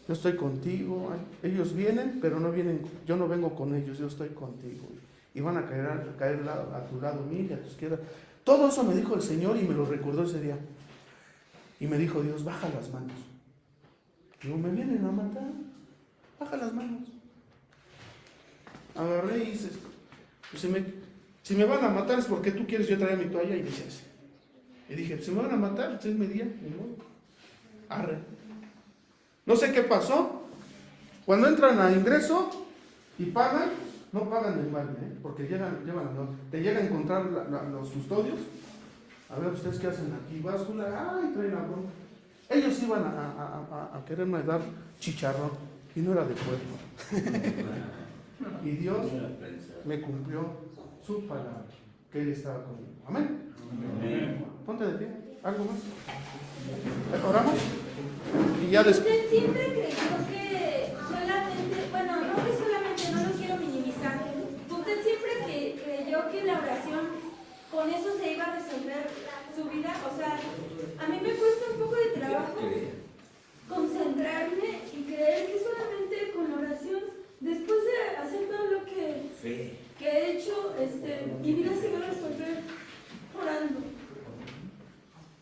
Yo estoy contigo, ellos vienen, pero no vienen, yo no vengo con ellos, yo estoy contigo. Y van a caer a tu lado, mira, a tu izquierda. Todo eso me dijo el Señor y me lo recordó ese día. Y me dijo Dios, baja las manos. Digo, me vienen a matar, baja las manos. Agarré y hice esto. Si me van a matar es porque tú quieres, yo traía mi toalla y hice así. Y dije, si me van a matar, es mi día, ni modo. Arre. No sé qué pasó. Cuando entran a ingreso y pagan, no pagan del baile, porque te llega a encontrar los custodios. A ver, ¿ustedes qué hacen aquí? Báscula, ay, traen la bronca. Ellos iban a quererme dar chicharrón y no era de pueblo. Y Dios me cumplió su palabra, que Él estaba conmigo. Amén. Amén. Ponte de pie. ¿Algo más? ¿Oramos? Y ya después. Usted siempre creyó que solamente, bueno, no que solamente, no lo quiero minimizar. Usted siempre creyó que la oración, con eso se iba a resolver su vida. O sea, a mí me cuesta un poco de trabajo concentrarme y creer que solamente con la oración, después de hacer todo lo que he hecho, mi vida se va a resolver orando.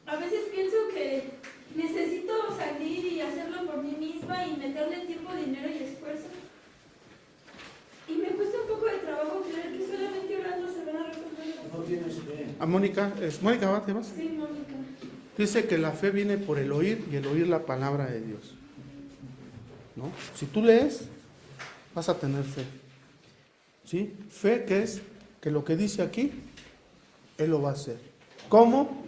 A veces pienso que necesito salir y hacerlo por mí misma y meterle tiempo, dinero y esfuerzo. Y me cuesta un poco de trabajo creer que solamente orando se van a resolver. No tienes fe. A Mónica, Mónica, ¿te vas? Sí, Mónica. Dice que la fe viene por el oír y el oír la palabra de Dios. ¿No? Si tú lees, vas a tener fe. ¿Sí? Fe que es que lo que dice aquí, Él lo va a hacer. ¿Cómo?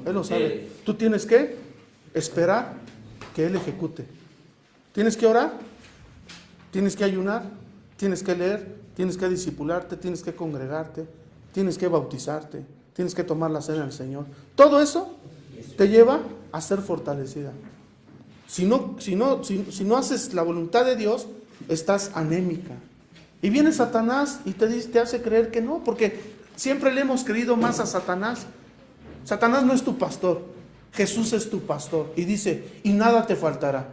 Él lo sabe. Tú tienes que esperar que Él ejecute. Tienes que orar, tienes que ayunar, tienes que leer, tienes que discipularte, tienes que congregarte, tienes que bautizarte, tienes que tomar la cena del Señor. Todo eso te lleva a ser fortalecida. Si no haces la voluntad de Dios, estás anémica. Y viene Satanás y te hace creer que no, porque siempre le hemos creído más a Satanás. Satanás no es tu pastor, Jesús es tu pastor. Y dice, y nada te faltará.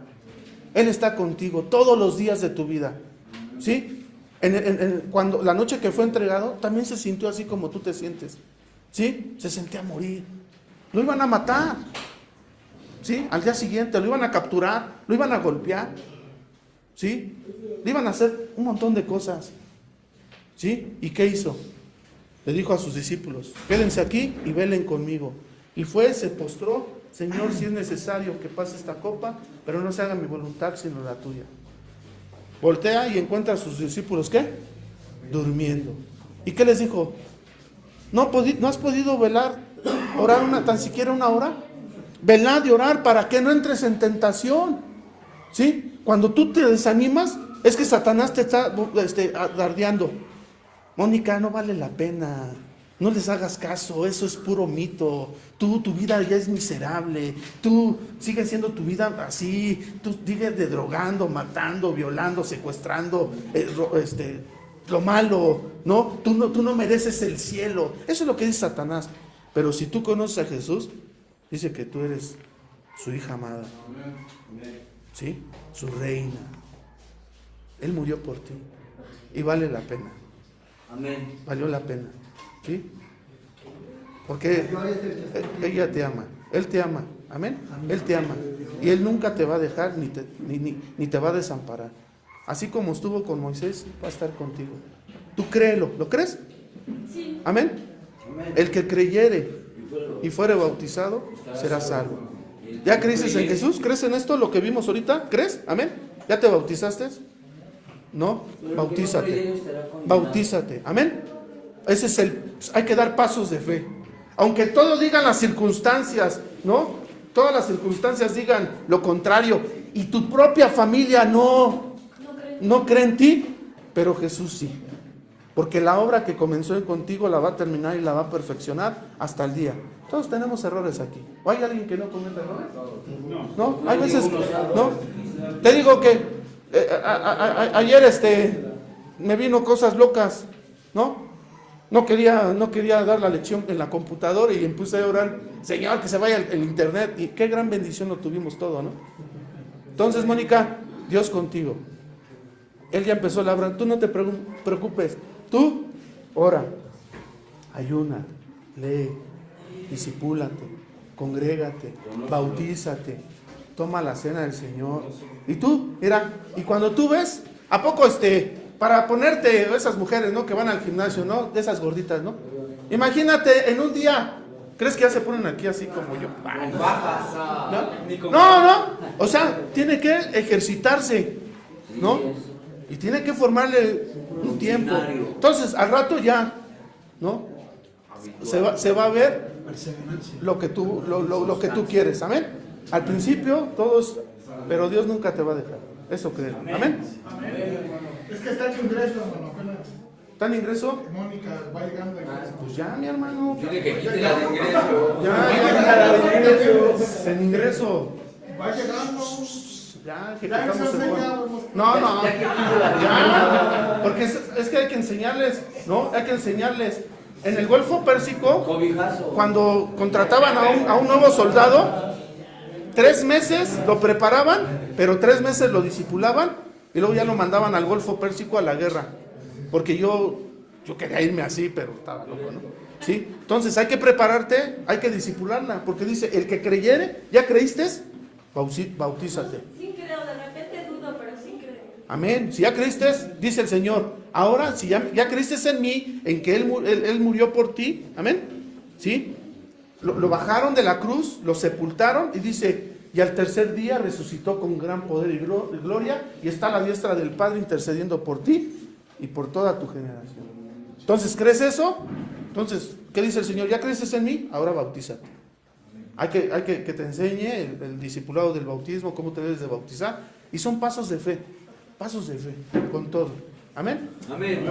Él está contigo todos los días de tu vida. ¿Sí? Cuando la noche que fue entregado, también se sintió así como tú te sientes. ¿Sí? Se sentía morir. Lo iban a matar. ¿Sí? Al día siguiente lo iban a capturar, lo iban a golpear. ¿Sí? Le iban a hacer un montón de cosas. ¿Sí? ¿Y qué hizo? Le dijo a sus discípulos, quédense aquí y velen conmigo. Y fue, se postró, Señor, si es necesario que pase esta copa, pero no se haga mi voluntad sino la tuya. Voltea y encuentra a sus discípulos, ¿qué? Durmiendo. ¿Y qué les dijo? ¿No has podido velar, orar tan siquiera una hora? Velad y orar para que no entres en tentación. ¿Sí? Cuando tú te desanimas, es que Satanás te está dardeando. Mónica, no vale la pena. No les hagas caso, eso es puro mito. Tu vida ya es miserable. Tú sigues siendo tu vida así. Tú sigues drogando, matando, violando, secuestrando, lo malo, ¿no? Tú no mereces el cielo. Eso es lo que dice Satanás. Pero si tú conoces a Jesús, dice que tú eres su hija amada. ¿Sí? Su reina. Él murió por ti. Y vale la pena. Amén. Valió la pena. ¿Sí? Porque ella te ama. Él te ama. Amén. Él te ama. Y Él nunca te va a dejar ni te va a desamparar. Así como estuvo con Moisés, va a estar contigo. Tú créelo. ¿Lo crees? Sí. Amén. El que creyere y fuere bautizado será salvo. ¿Ya crees en Jesús? ¿Crees en esto, lo que vimos ahorita? ¿Crees? Amén. ¿Ya te bautizaste? ¿No? Bautízate. Bautízate. Amén. Ese es hay que dar pasos de fe. Aunque todos digan las circunstancias, ¿no? Todas las circunstancias digan lo contrario y tu propia familia no cree en ti, pero Jesús sí. Porque la obra que comenzó contigo la va a terminar y la va a perfeccionar hasta el día. Todos tenemos errores aquí. ¿O hay alguien que no cometa errores? No, hay veces, no. Te digo que ayer me vino cosas locas, ¿no? No quería dar la lección en la computadora y empecé a orar, Señor, que se vaya el internet. Y qué gran bendición lo tuvimos todo, ¿no? Entonces, Mónica, Dios contigo. Él ya empezó la obra. Tú no te preocupes. Tú ora, ayuna, lee, discipúlate, congrégate, bautízate, toma la cena del Señor. Y tú, mira, y cuando tú ves, ¿a poco para ponerte esas mujeres, ¿no? Que van al gimnasio, ¿no? De esas gorditas, ¿no? Imagínate en un día, ¿crees que ya se ponen aquí así como yo? ¿No? No, o sea, tiene que ejercitarse, ¿no? Y tiene que formarle un tiempo. Entonces, al rato ya, ¿no? Se va a ver lo que tú quieres, amén. Al principio todos, pero Dios nunca te va a dejar. Eso creo, amén. Es que está en ingreso, hermano. Apenas. ¿Está en ingreso? Mónica va llegando. Pues ya, mi hermano. Tiene que quitar la de ingreso. En ingreso. Va llegando. Ya, que Ya quitamos el enseñamos. No. Ya, porque es que hay que enseñarles, ¿no? Hay que enseñarles. En el Golfo Pérsico, cuando contrataban a un nuevo soldado, 3 meses lo preparaban, pero 3 meses lo discipulaban y luego ya lo mandaban al Golfo Pérsico a la guerra. Porque yo quería irme así, pero estaba loco, ¿no? ¿Sí? Entonces hay que prepararte, hay que discipularla, porque dice, el que creyere, ¿ya creíste? Bautízate. Sí creo, de repente dudo, pero sí creo. Amén. Si ya creíste, dice el Señor, ahora si ya creíste en mí, en que Él murió por ti, amén. ¿Sí? Lo bajaron de la cruz, lo sepultaron y dice, y al tercer día resucitó con gran poder y gloria y está a la diestra del Padre intercediendo por ti y por toda tu generación. Entonces, ¿crees eso? Entonces, ¿qué dice el Señor? ¿Ya crees en mí? Ahora bautízate. Hay que te enseñe el discipulado del bautismo, cómo te debes de bautizar. Y son pasos de fe, con todo. Amén. Amén.